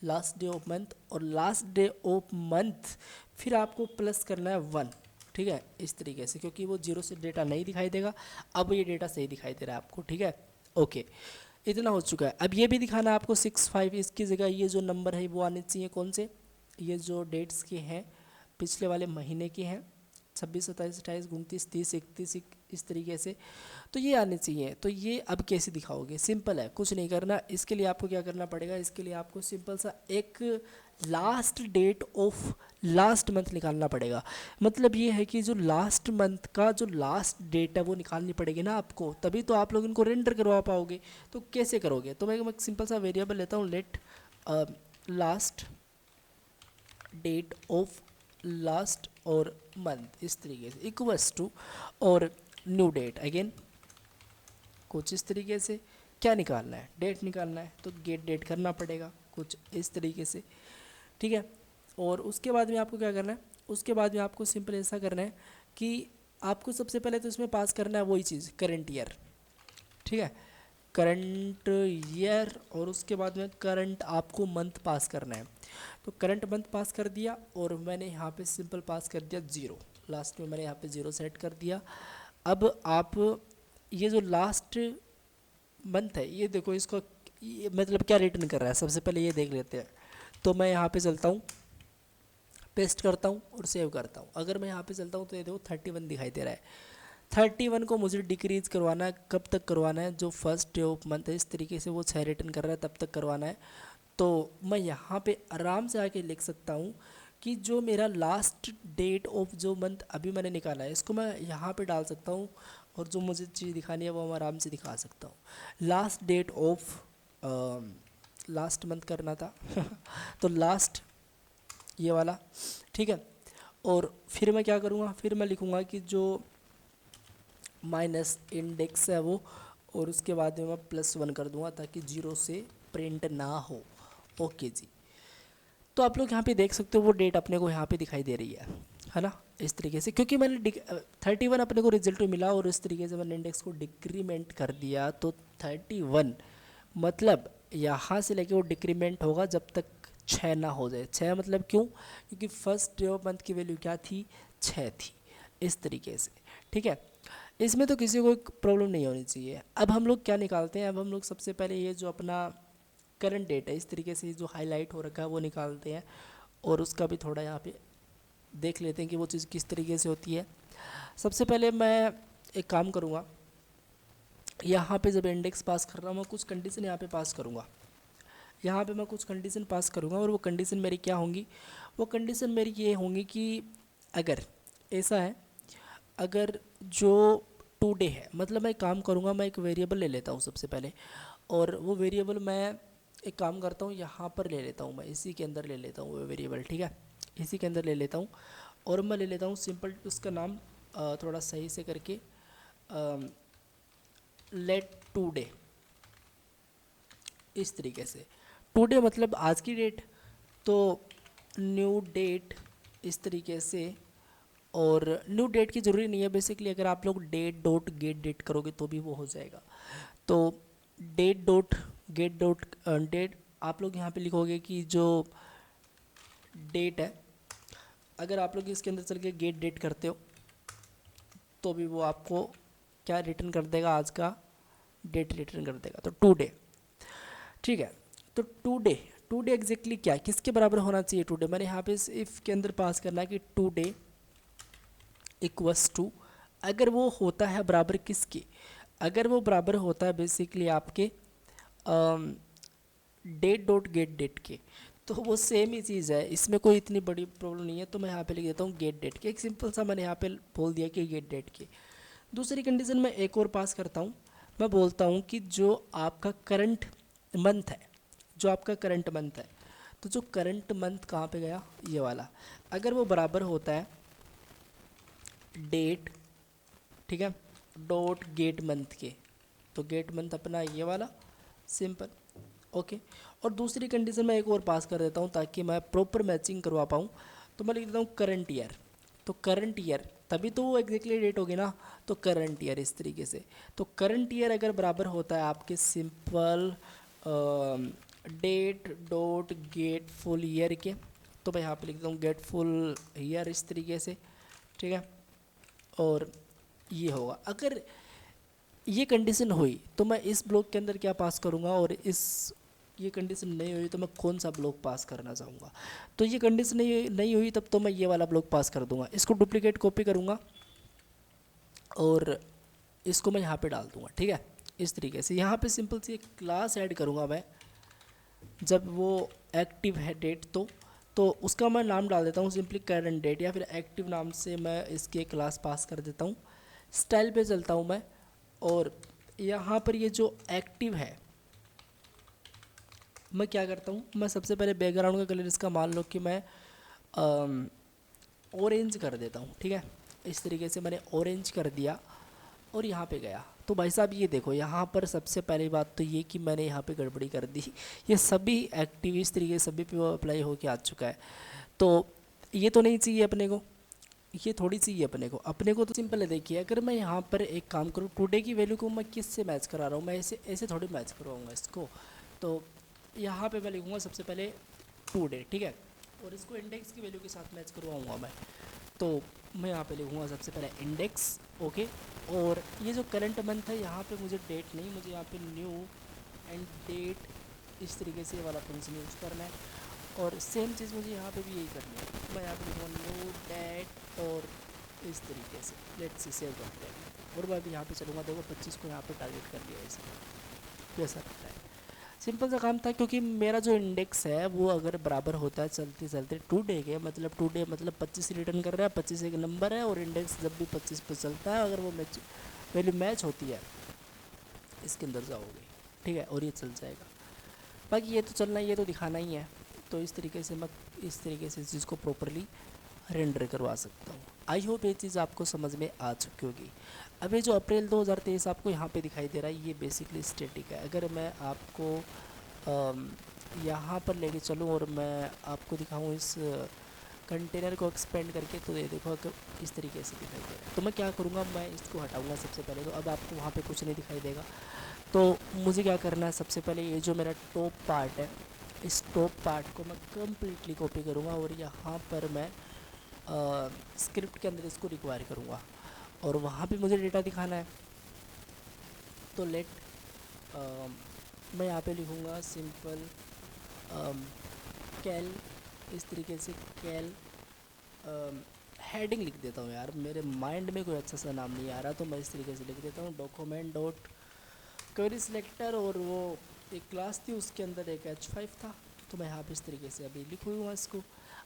लास्ट डे ऑफ मंथ। और लास्ट डे ऑफ मंथ फिर आपको प्लस करना है 1, ठीक है, इस तरीके से, क्योंकि वो 0 से डेटा नहीं दिखाई देगा। अब ये डेटा सही दिखाई दे रहा है आपको, ठीक है। ओके, इतना हो चुका है। अब ये भी दिखाना है आपको 6 5, इसकी जगह ये जो नंबर है वो आने चाहिए कौन से, ये जो डेट्स के हैं पिछले वाले महीने के हैं, 26 27 28 29 30 31 इस तरीके से, तो ये आने चाहिए। तो ये अब कैसे दिखाओगे, सिंपल है, कुछ नहीं करना। इसके लिए आपको क्या करना पड़ेगा, इसके लिए आपको सिंपल सा एक last date of last month निकालना पड़ेगा। मतलब ये है कि जो लास्ट मंथ का जो लास्ट डेट है वो निकालनी पड़ेगी ना आपको, तभी तो आप लोग इनको रेंडर करवा पाओगे। तो कैसे करोगे, तो मैं सिंपल सा वेरिएबल लेता हूँ, let last date of last और मंथ, इस तरीके से इक्वल्स टू, और न्यू डेट अगेन, कुछ इस तरीके से। क्या निकालना है, डेट निकालना है, तो गेट डेट करना पड़ेगा कुछ इस तरीके से, ठीक है। और उसके बाद में आपको क्या करना है, उसके बाद में आपको सिंपल ऐसा करना है कि आपको सबसे पहले तो इसमें पास करना है वही चीज़, करंट ईयर, ठीक है, करंट ईयर और उसके बाद में करंट आपको मंथ पास करना है। तो करंट मंथ पास कर दिया और मैंने यहाँ पे सिंपल पास कर दिया 0, लास्ट में मैंने यहाँ पे 0 सेट कर दिया। अब आप ये जो लास्ट मंथ है ये देखो, इसको ये मतलब क्या रिटर्न कर रहा है सबसे पहले ये देख लेते हैं। तो मैं यहाँ पे चलता हूँ, पेस्ट करता हूँ और सेव करता हूँ। अगर मैं यहाँ पे चलता हूँ तो ये देखो 31 दिखाई दे रहा है। 31 को मुझे डिक्रीज़ करवाना है, कब तक करवाना है, जो फर्स्ट डे ऑफ मंथ है इस तरीके से वो 6 रिटर्न कर रहा है तब तक करवाना है। तो मैं यहाँ पे आराम से आके लिख सकता हूँ कि जो मेरा लास्ट डेट ऑफ जो मंथ अभी मैंने निकाला है इसको मैं यहाँ पे डाल सकता हूँ, और जो मुझे चीज़ दिखानी है वो मैं आराम से दिखा सकता हूँ। Last date of last month करना था तो लास्ट ये वाला, ठीक है। और फिर मैं क्या करूँगा, फिर मैं लिखूँगा कि जो माइनस इंडेक्स है वो, और उसके बाद में मैं +1 कर दूँगा ताकि 0 से प्रिंट ना हो। ओके जी, तो आप लोग यहाँ पे देख सकते हो वो डेट अपने को यहाँ पे दिखाई दे रही है ना, इस तरीके से, क्योंकि मैंने 31 अपने को रिजल्ट में मिला और इस तरीके से मैंने इंडेक्स को डिक्रीमेंट कर दिया। तो 31 मतलब यहाँ से लेके वो डिक्रीमेंट होगा जब तक 6 ना हो जाए। 6 मतलब क्यों, क्योंकि फर्स्ट डे ऑफ मंथ की वैल्यू क्या थी, 6 थी, इस तरीके से, ठीक है। इसमें तो किसी को प्रॉब्लम नहीं होनी चाहिए। अब हम लोग क्या निकालते हैं, अब हम लोग सबसे पहले ये जो अपना करंट डेट है इस तरीके से जो हाईलाइट हो रखा है वो निकालते हैं, और उसका भी थोड़ा यहाँ पे देख लेते हैं कि वो चीज़ किस तरीके से होती है। सबसे पहले मैं एक काम करूँगा, यहाँ पे जब इंडेक्स पास कर रहा हूँ मैं कुछ कंडीशन यहाँ पे पास करूँगा, यहाँ पे मैं कुछ कंडीशन पास करूँगा, और वो कंडीशन मेरी क्या होंगी, वो कंडीशन मेरी ये होंगी कि अगर ऐसा है, अगर जो टुडे है, मतलब मैं काम करूँगा, मैं एक वेरिएबल ले लेता हूँ सबसे पहले, और वो वेरिएबल मैं एक काम करता हूँ यहाँ पर ले लेता हूँ, मैं इसी के अंदर ले लेता हूँ वो वेरिएबल, ठीक है, इसी के अंदर ले लेता हूँ। और मैं ले लेता हूँ सिंपल उसका नाम थोड़ा सही से करके लेट टुडे, इस तरीके से। टुडे मतलब आज की डेट, तो न्यू डेट इस तरीके से। और न्यू डेट की ज़रूरी नहीं है बेसिकली, अगर आप लोग डेट डॉट गेट डेट करोगे तो भी वो हो जाएगा। तो date dot get dot date, आप लोग यहाँ पे लिखोगे कि जो डेट है, अगर आप लोग इसके अंदर चल के गेट डेट करते हो तो भी वो आपको क्या रिटर्न कर देगा, आज का डेट रिटर्न कर देगा। तो टुडे, ठीक है। तो टुडे, टुडे एग्जैक्टली क्या है, किसके बराबर होना चाहिए टुडे, मैंने यहाँ पे इस इफ़ के अंदर पास करना है कि टुडे इक्वल्स टू, अगर वो होता है बराबर किसके, अगर वो बराबर होता है बेसिकली आपके डेट डॉट गेट डेट के, तो वो सेम ही चीज़ है, इसमें कोई इतनी बड़ी प्रॉब्लम नहीं है। तो मैं यहाँ पे लिख देता हूँ गेट डेट के, एक सिंपल सा मैंने यहाँ पे बोल दिया कि गेट डेट के। दूसरी कंडीशन मैं एक और पास करता हूँ, मैं बोलता हूँ कि जो आपका करंट मंथ है, जो आपका करंट मंथ है, तो जो करंट मंथ कहाँ पे गया, ये वाला, अगर वो बराबर होता है डेट, ठीक है, डॉट गेट मंथ के, तो गेट मंथ अपना ये वाला सिंपल, ओके। और दूसरी कंडीशन मैं एक और पास कर देता हूँ ताकि मैं प्रॉपर मैचिंग करवा पाऊँ, तो मैं लिख देता हूँ करंट ईयर। तो करंट ईयर तभी तो वो एग्जैक्टली डेट होगी ना, तो करंट ईयर इस तरीके से। तो करंट ईयर अगर बराबर होता है आपके simple date dot get full year के, तो मैं यहाँ पे लिख देता हूँ गेट फुल ईयर इस तरीके से, ठीक है। और ये होगा, अगर ये कंडीशन हुई तो मैं इस ब्लॉक के अंदर क्या पास करूँगा, और इस ये कंडीशन नहीं हुई तो मैं कौन सा ब्लॉक पास करना चाहूँगा। तो ये कंडीशन नहीं हुई तब तो मैं ये वाला ब्लॉक पास कर दूँगा, इसको डुप्लीकेट कॉपी करूँगा और इसको मैं यहाँ पे डाल दूँगा, ठीक है, इस तरीके से। यहाँ पे सिंपल सी एक क्लास ऐड करूँगा मैं, जब वो एक्टिव है डेट तो उसका मैं नाम डाल देता हूँ सिंपली करंट डेट, या फिर एक्टिव नाम से मैं इसके क्लास पास कर देता हूँ। स्टाइल पे चलता हूँ मैं, और यहाँ पर ये जो एक्टिव है मैं क्या करता हूँ, मैं सबसे पहले बैकग्राउंड का कलर इसका मान लो कि मैं ऑरेंज कर देता हूँ, ठीक है, इस तरीके से मैंने ऑरेंज कर दिया और यहाँ पे गया। तो भाई साहब ये देखो, यहाँ पर सबसे पहली बात तो ये कि मैंने यहाँ पे गड़बड़ी कर दी, ये सभी एक्टिव इस तरीके से सभी पे वो अप्लाई होके आ चुका है। तो ये तो नहीं चाहिए अपने को, ये थोड़ी सी ही अपने को तो सिंपल है। देखिए अगर मैं यहाँ पर एक काम करूँ, टुडे की वैल्यू को मैं किस से मैच करा रहा हूँ, मैं ऐसे ऐसे थोड़ी मैच करवाऊँगा इसको। तो यहाँ पे मैं लिखूँगा सबसे पहले टुडे, ठीक है, और इसको इंडेक्स की वैल्यू के साथ मैच करवाऊँगा मैं। तो मैं यहाँ पे लिखूँगा सबसे पहले इंडेक्स, ओके। और ये जो करंट मंथ है यहाँ पे मुझे डेट नहीं, मुझे यहाँ पे न्यू एंड डेट इस तरीके से वाला फंक्शन यूज़ करना है। और सेम चीज़ मुझे यहाँ पे भी यही करनी है। तो मैं यहाँ पे लिखूँगा न्यू डेट और इस तरीके से लेट्स सी सेव करते हैं। और मैं अभी यहाँ पे चलूँगा, देखो 25 को यहाँ पे टारगेट कर लिया ऐसे, तो ऐसा लगता है। सिंपल सा काम था, क्योंकि मेरा जो इंडेक्स है वो अगर बराबर होता है चलते चलते टुडे के, मतलब टुडे मतलब 25 रिटर्न कर रहा है, 25 एक नंबर है, और इंडेक्स जब भी 25 पे चलता है अगर वो मैच वैल्यू मैच होती है इसके अंदर जाओगे, ठीक है, और ये चल जाएगा। बाकी ये तो चलना ही, ये तो दिखाना ही है। तो इस तरीके से मैं इस तरीके से इस चीज़ को प्रॉपरली रेंडर करवा सकता हूँ। आई होप ये चीज़ आपको समझ में आ चुकी होगी। अब ये जो अप्रैल 2023 आपको यहाँ पे दिखाई दे रहा है, ये बेसिकली स्टैटिक है। अगर मैं आपको यहाँ पर लेके चलूँ और मैं आपको दिखाऊँ इस कंटेनर को एक्सपेंड करके, तो ये देखो अगर इस तरीके से दिखाई दे रहा है। तो मैं क्या करूँगा, मैं इसको हटाऊँगा सबसे पहले। तो अब आपको वहाँ पे कुछ नहीं दिखाई देगा। तो मुझे क्या करना है, सबसे पहले ये जो मेरा टॉप पार्ट है, इस टॉप पार्ट को मैं कम्प्लीटली कॉपी करूँगा और यहाँ पर मैं स्क्रिप्ट के अंदर इसको रिक्वायर करूँगा, और वहाँ पे मुझे डेटा दिखाना है। तो लेट मैं यहाँ पे लिखूँगा सिंपल कैल, इस तरीके से कैल हेडिंग लिख देता हूँ। यार मेरे माइंड में कोई अच्छा सा नाम नहीं आ रहा, तो मैं इस तरीके से लिख देता हूँ डॉक्यूमेंट डॉट क्वेरी सिलेक्टर, और वो एक क्लास थी उसके अंदर एक H5 था। तो मैं यहाँ पे इस तरीके से अभी लिखूँगा इसको।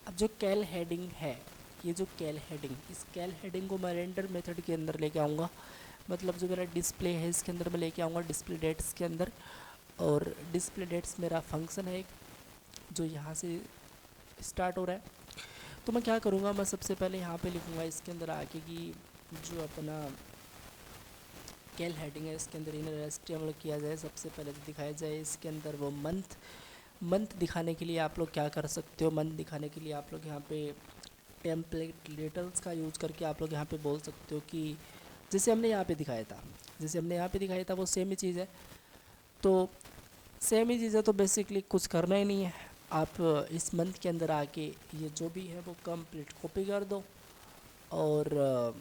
अब जो कैल हेडिंग है, ये जो कैल हेडिंग, इस कैल हेडिंग को मैं रेंडर मेथड के अंदर लेके आऊँगा। मतलब जो मेरा डिस्प्ले है इसके अंदर मैं लेके आऊँगा डिस्प्ले डेट्स के अंदर। और डिस्प्ले डेट्स मेरा फंक्शन है एक, जो यहाँ से स्टार्ट हो रहा है। तो मैं क्या करूँगा, मैं सबसे पहले यहाँ पे लिखूँगा इसके अंदर आके कि जो अपना कैल हेडिंग है इसके अंदर इनर HTML किया जाए। सबसे पहले तो दिखाया जाए इसके अंदर वो मंथ दिखाने के लिए आप लोग क्या कर सकते हो, मंथ दिखाने के लिए आप लोग यहाँ पे टेम्पलेट लेटर्स का यूज़ करके आप लोग यहाँ पे बोल सकते हो कि जैसे हमने यहाँ पे दिखाया था, जैसे हमने यहाँ पे दिखाया था वो सेम ही चीज़ है। तो सेम ही चीज़ है, तो बेसिकली कुछ करना ही नहीं है। आप इस मंथ के अंदर आके ये जो भी है वो कंप्लीट कॉपी कर दो और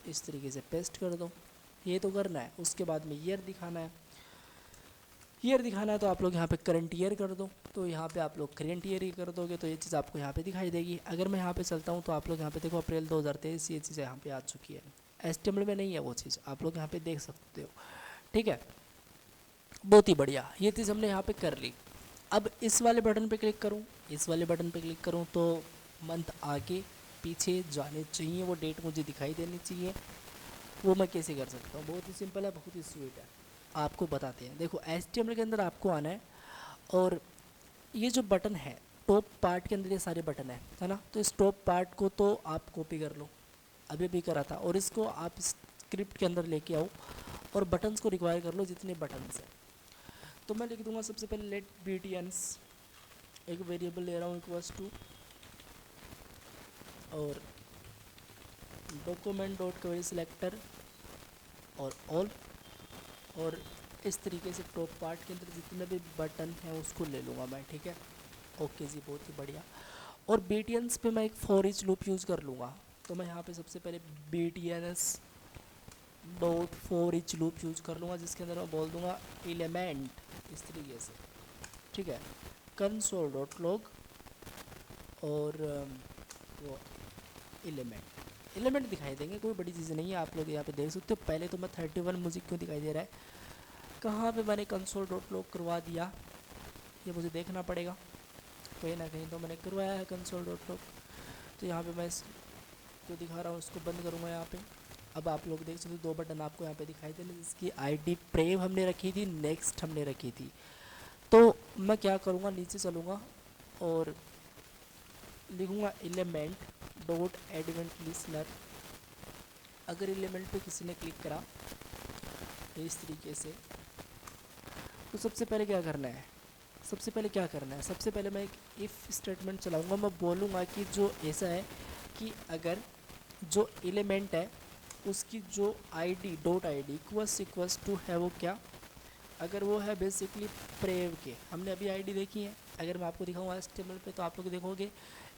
इस तरीके से पेस्ट कर दो। ये तो करना है। उसके बाद में ईयर दिखाना है, ईयर दिखाना है तो आप लोग यहाँ पे करंट ईयर कर दो। तो यहाँ पे आप लोग करंट ईयर ही कर दोगे तो ये चीज़ आपको यहाँ पे दिखाई देगी। अगर मैं यहाँ पे चलता हूँ तो आप लोग यहाँ पे देखो अप्रैल 2023 ये चीज़ यहाँ पे आ चुकी है। HTML में नहीं है वो चीज़, आप लोग यहाँ पे देख सकते हो, ठीक है। बहुत ही बढ़िया, ये चीज़ हमने यहाँ पे कर ली। अब इस वाले बटन पे क्लिक करूँ, इस वाले बटन पे क्लिक करूँ तो मंथ आगे पीछे जाने चाहिए, वो डेट मुझे दिखाई देनी चाहिए। वो मैं कैसे कर सकता हूँ, बहुत ही सिंपल है, बहुत ही स्वीट है। आपको बताते हैं, देखो HTML के अंदर आपको आना है और ये जो बटन है टॉप पार्ट के अंदर ये सारे बटन है ना। तो इस टॉप पार्ट को तो आप कॉपी कर लो, अभी भी करा था, और इसको आप स्क्रिप्ट के अंदर लेके आओ और बटन्स को रिक्वायर कर लो जितने बटन्स हैं। तो मैं लिख दूंगा सबसे पहले लेट btns, एक वेरिएबल ले रहा हूँ इक्वल्स टू, और डॉक्यूमेंट डॉट क्वेरी सिलेक्टर और ऑल, और इस तरीके से टॉप पार्ट के अंदर जितने भी बटन हैं उसको ले लूँगा मैं, ठीक है। ओके जी, बहुत ही बढ़िया। और btns पे मैं एक फॉर ईच लूप यूज़ कर लूँगा। तो मैं यहाँ पे सबसे पहले btns dot for each loop use कर लूँगा, जिसके अंदर मैं बोल दूँगा एलिमेंट, इस तरीके से, ठीक है, कंसोल डॉट लॉग और वो एलिमेंट दिखाई देंगे, कोई बड़ी चीज़ नहीं है, आप लोग यहाँ पे देख सकते हो। पहले तो मैं 31 मुझे क्यों दिखाई दे रहा है, कहाँ पे मैंने कंसोल डॉट लॉग करवा दिया ये मुझे देखना पड़ेगा, कहीं ना कहीं तो मैंने करवाया है कंसोल डॉट लॉग। तो यहाँ पे मैं जो दिखा रहा हूँ उसको बंद करूँगा यहाँ पे। अब आप लोग देख सकते हो 2 बटन आपको यहाँ पे दिखाई दे रहे, जिसकी ID प्रेम हमने रखी थी, नेक्स्ट हमने रखी थी। तो मैं क्या करूँगा, नीचे चलूँगा और लिखूँगा एलिमेंट डॉट एडवेंट लिसनर। अगर एलिमेंट पे किसी ने क्लिक करा इस तरीके से, तो सबसे पहले क्या करना है, सबसे पहले मैं एक इफ़ स्टेटमेंट चलाऊँगा। मैं बोलूँगा कि जो ऐसा है कि अगर जो एलिमेंट है उसकी जो ID dot ID equals to है वो क्या, अगर वो है बेसिकली प्रेव के, हमने अभी आईडी देखी है। अगर मैं आपको दिखाऊंगा HTML पे तो आप लोग देखोगे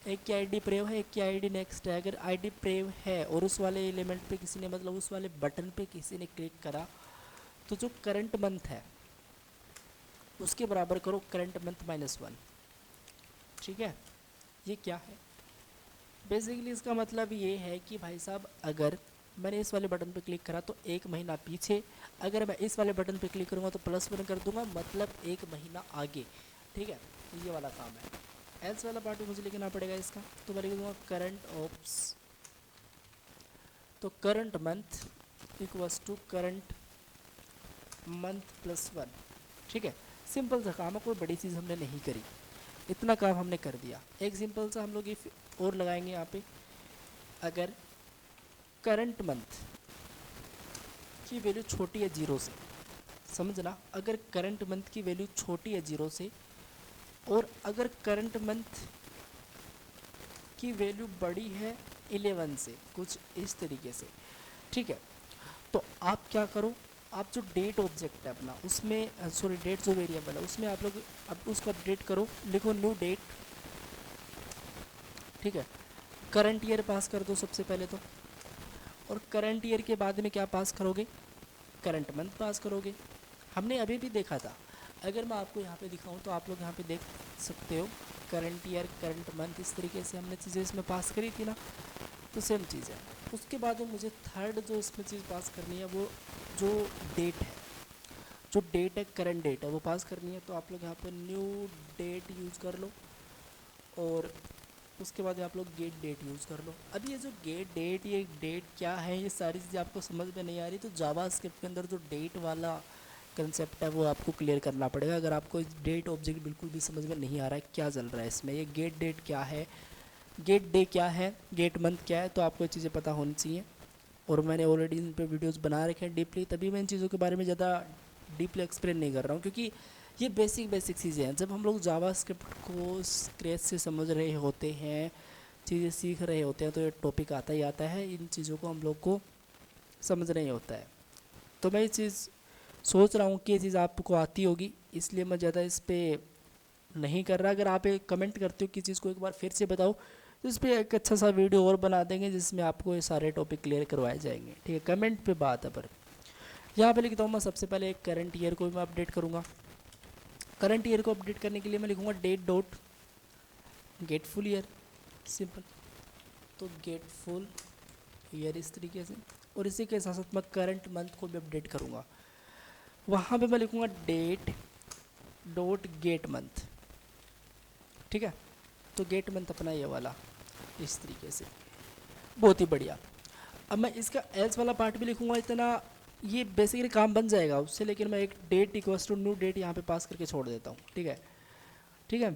एक की आईडी प्रेव है, एक की आईडी नेक्स्ट है। अगर आईडी प्रेव है और उस वाले एलिमेंट पे किसी ने मतलब उस वाले बटन पे किसी ने क्लिक करा तो जो करंट मंथ है उसके बराबर करो करंट मंथ -1। ठीक है, ये क्या है बेसिकली इसका मतलब ये है कि भाई साहब अगर मैंने इस वाले बटन पे क्लिक करा तो 1 महीना पीछे, अगर मैं इस वाले बटन पे क्लिक करूँगा तो +1 कर दूंगा, मतलब 1 महीना आगे। ठीक है, तो ये वाला काम है। एल्स वाला पार्ट भी मुझे लिखना पड़ेगा इसका, तो मैं लिख दूँगा करंट ऑप्स, तो current month equals to current month +1। ठीक है, सिंपल सा काम है, कोई बड़ी चीज़ हमने नहीं करी, इतना काम हमने कर दिया। एक सिंपल सा हम लोग ये और लगाएंगे यहाँ पे, अगर करंट मंथ की वैल्यू छोटी है 0 से, समझना, अगर करंट मंथ की वैल्यू छोटी है 0 से और अगर करंट मंथ की वैल्यू बड़ी है 11 से, कुछ इस तरीके से। ठीक है, तो आप क्या करो, आप जो डेट ऑब्जेक्ट है अपना उसमें सॉरी डेट जो वेरिएबल है उसमें आप लोग अब उसको अपडेट करो, लिखो न्यू डेट। ठीक है, करंट ईयर पास कर दो सबसे पहले तो, और करंट ईयर के बाद में क्या पास करोगे, करंट मंथ पास करोगे। हमने अभी भी देखा था, अगर मैं आपको यहाँ पे दिखाऊँ तो आप लोग यहाँ पे देख सकते हो करंट ईयर करंट मंथ, इस तरीके से हमने चीज़ें इसमें पास करी थी ना, तो सेम चीज़ है। उसके बाद में मुझे थर्ड जो इसमें चीज़ पास करनी है वो जो डेट है, जो डेट है करंट डेट है वो पास करनी है। तो आप लोग यहाँ पे न्यू डेट यूज़ कर लो और उसके बाद आप लोग गेट डेट यूज़ कर लो। अब ये जो गेट डेट, ये डेट क्या है, ये सारी चीज़ें आपको समझ में नहीं आ रही तो जावास्क्रिप्ट के अंदर जो डेट वाला कंसेप्ट है वो आपको क्लियर करना पड़ेगा। अगर आपको डेट ऑब्जेक्ट बिल्कुल भी समझ में नहीं आ रहा है क्या चल रहा है इसमें, ये गेट डेट क्या है, गेट डे क्या है, गेट मंथ क्या है, तो आपको ये चीज़ें पता होनी चाहिए। और मैंने ऑलरेडी इन पे वीडियोस बना रखे हैं डीपली, तभी मैं इन चीज़ों के बारे में ज़्यादा डीपली एक्सप्लेन नहीं कर रहा हूँ, क्योंकि ये बेसिक चीज़ें हैं। जब हम लोग जावास्क्रिप्ट को स्क्रैच से समझ रहे होते हैं, चीज़ें सीख रहे होते हैं, तो ये टॉपिक आता ही आता है, इन चीज़ों को हम लोग को समझना ही होता है। तो मैं ये चीज़ सोच रहा हूँ कि ये चीज़ आपको आती होगी, इसलिए मैं ज़्यादा इस पर नहीं कर रहा। अगर आप एक कमेंट करते हो कि चीज़ को एक बार फिर से बताओ तो इस पर एक अच्छा सा वीडियो और बना देंगे जिसमें आपको ये सारे टॉपिक क्लियर करवाए जाएंगे। ठीक है, कमेंट पे बात है। पर यहाँ पे लिखता हूँ मैं सबसे पहले एक करंट ईयर को मैं अपडेट करूँगा। करंट ईयर को अपडेट करने के लिए मैं लिखूँगा date dot get full year, simple. तो गेट फुल ईयर इस तरीके से, और इसी के साथ साथ मैं करंट मंथ को भी अपडेट करूँगा। वहाँ पे मैं लिखूँगा डेट डॉट गेट मंथ। ठीक है, तो गेट मंथ अपना ये वाला इस तरीके से, बहुत ही बढ़िया। अब मैं इसका एल्स वाला पार्ट भी लिखूँगा, इतना ये बेसिकली काम बन जाएगा उससे, लेकिन मैं एक date equals to new date यहाँ पे पास करके छोड़ देता हूँ। ठीक है, ठीक है,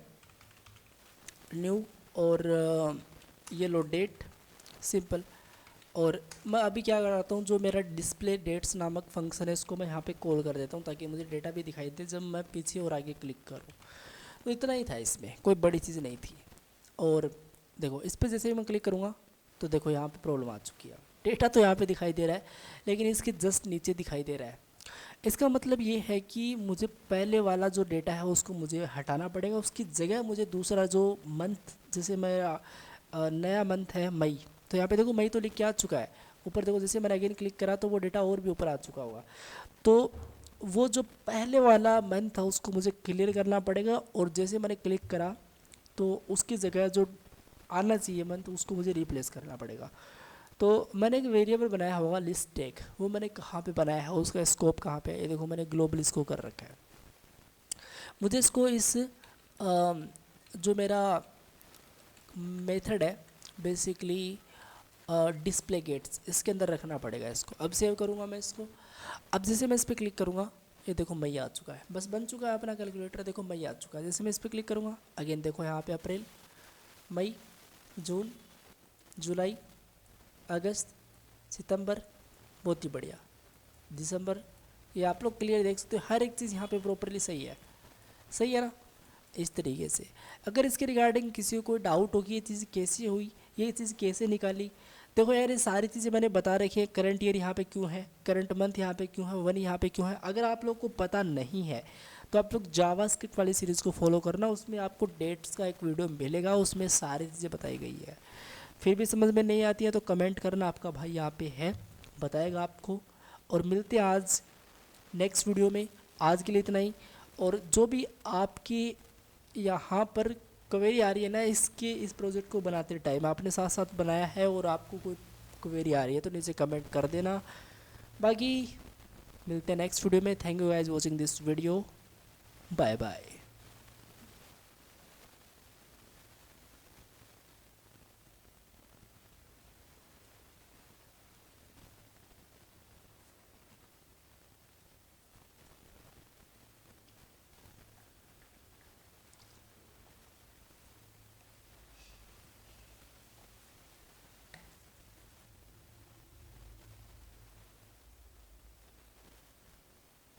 न्यू और ये लो डेट, सिंपल। और मैं अभी क्या करता हूँ, जो मेरा डिस्प्ले डेट्स नामक फंक्शन है इसको मैं यहाँ पे कॉल कर देता हूँ ताकि मुझे डेटा भी दिखाई दे जब मैं पीछे और आगे क्लिक करूँ। तो इतना ही था, इसमें कोई बड़ी चीज़ नहीं थी। और देखो इस पर जैसे ही मैं क्लिक करूँगा तो देखो यहाँ पे प्रॉब्लम आ चुकी है। डेटा तो यहाँ पे दिखाई दे रहा है लेकिन इसके जस्ट नीचे दिखाई दे रहा है। इसका मतलब ये है कि मुझे पहले वाला जो डेटा है उसको मुझे हटाना पड़ेगा, उसकी जगह मुझे दूसरा जो मंथ, जैसे मेरा नया मंथ है मई, तो यहाँ पे देखो मई तो लिख के आ चुका है ऊपर। देखो जैसे मैंने अगेन क्लिक करा तो वो डेटा और भी ऊपर आ चुका होगा। तो वो जो पहले वाला मंथ था उसको मुझे क्लियर करना पड़ेगा, और जैसे मैंने क्लिक करा तो उसकी जगह जो आना चाहिए मंथ उसको मुझे रिप्लेस करना पड़ेगा। तो मैंने एक वेरिएबल बनाया होगा लिस्ट टैग, वो मैंने कहाँ पे बनाया है, उसका स्कोप कहाँ पे है, ये देखो मैंने ग्लोबल इसको कर रखा है। मुझे इसको इस जो मेरा मेथड है बेसिकली डिस्प्ले गेट्स, इसके अंदर रखना पड़ेगा इसको। अब सेव करूँगा मैं इसको। अब जैसे मैं इस पर क्लिक करूँगा ये देखो मई आ चुका है, बस बन चुका है अपना कैलकुलेटर, देखो मई आ चुका है। जैसे मैं इस पर क्लिक करूँगा अगेन देखो यहाँ पे अप्रैल, मई, जून, जुलाई, अगस्त, सितंबर, बहुत ही बढ़िया, दिसंबर, ये आप लोग क्लियर देख सकते हो, हर एक चीज़ यहाँ पे प्रॉपरली सही है, सही है ना। इस तरीके से अगर इसके रिगार्डिंग किसी को कोई डाउट होगी ये चीज़ कैसे हुई, ये चीज़ कैसे निकाली, देखो यार, ये सारी चीज़ें मैंने बता रखी है। करंट ईयर यहाँ पे क्यों है, करंट मंथ यहाँ पे क्यों है, वन यहाँ पे क्यों है। अगर आप लोग को पता नहीं है तो आप लोग जावास्क्रिप्ट वाली सीरीज़ को फॉलो करना, उसमें आपको डेट्स का एक वीडियो मिलेगा, उसमें सारी चीज़ें बताई गई है। फिर भी समझ में नहीं आती है तो कमेंट करना, आपका भाई यहाँ पे है, बताएगा आपको। और मिलते हैं आज नेक्स्ट वीडियो में। आज के लिए इतना ही। और जो भी आपकी यहाँ पर क्वेरी आ रही है ना, इस प्रोजेक्ट को बनाते टाइम आपने साथ साथ बनाया है और आपको कोई क्वेरी आ रही है तो नीचे कमेंट कर देना। बाकी मिलते हैं नेक्स्ट वीडियो में। Thank you guys watching this video. Bye bye.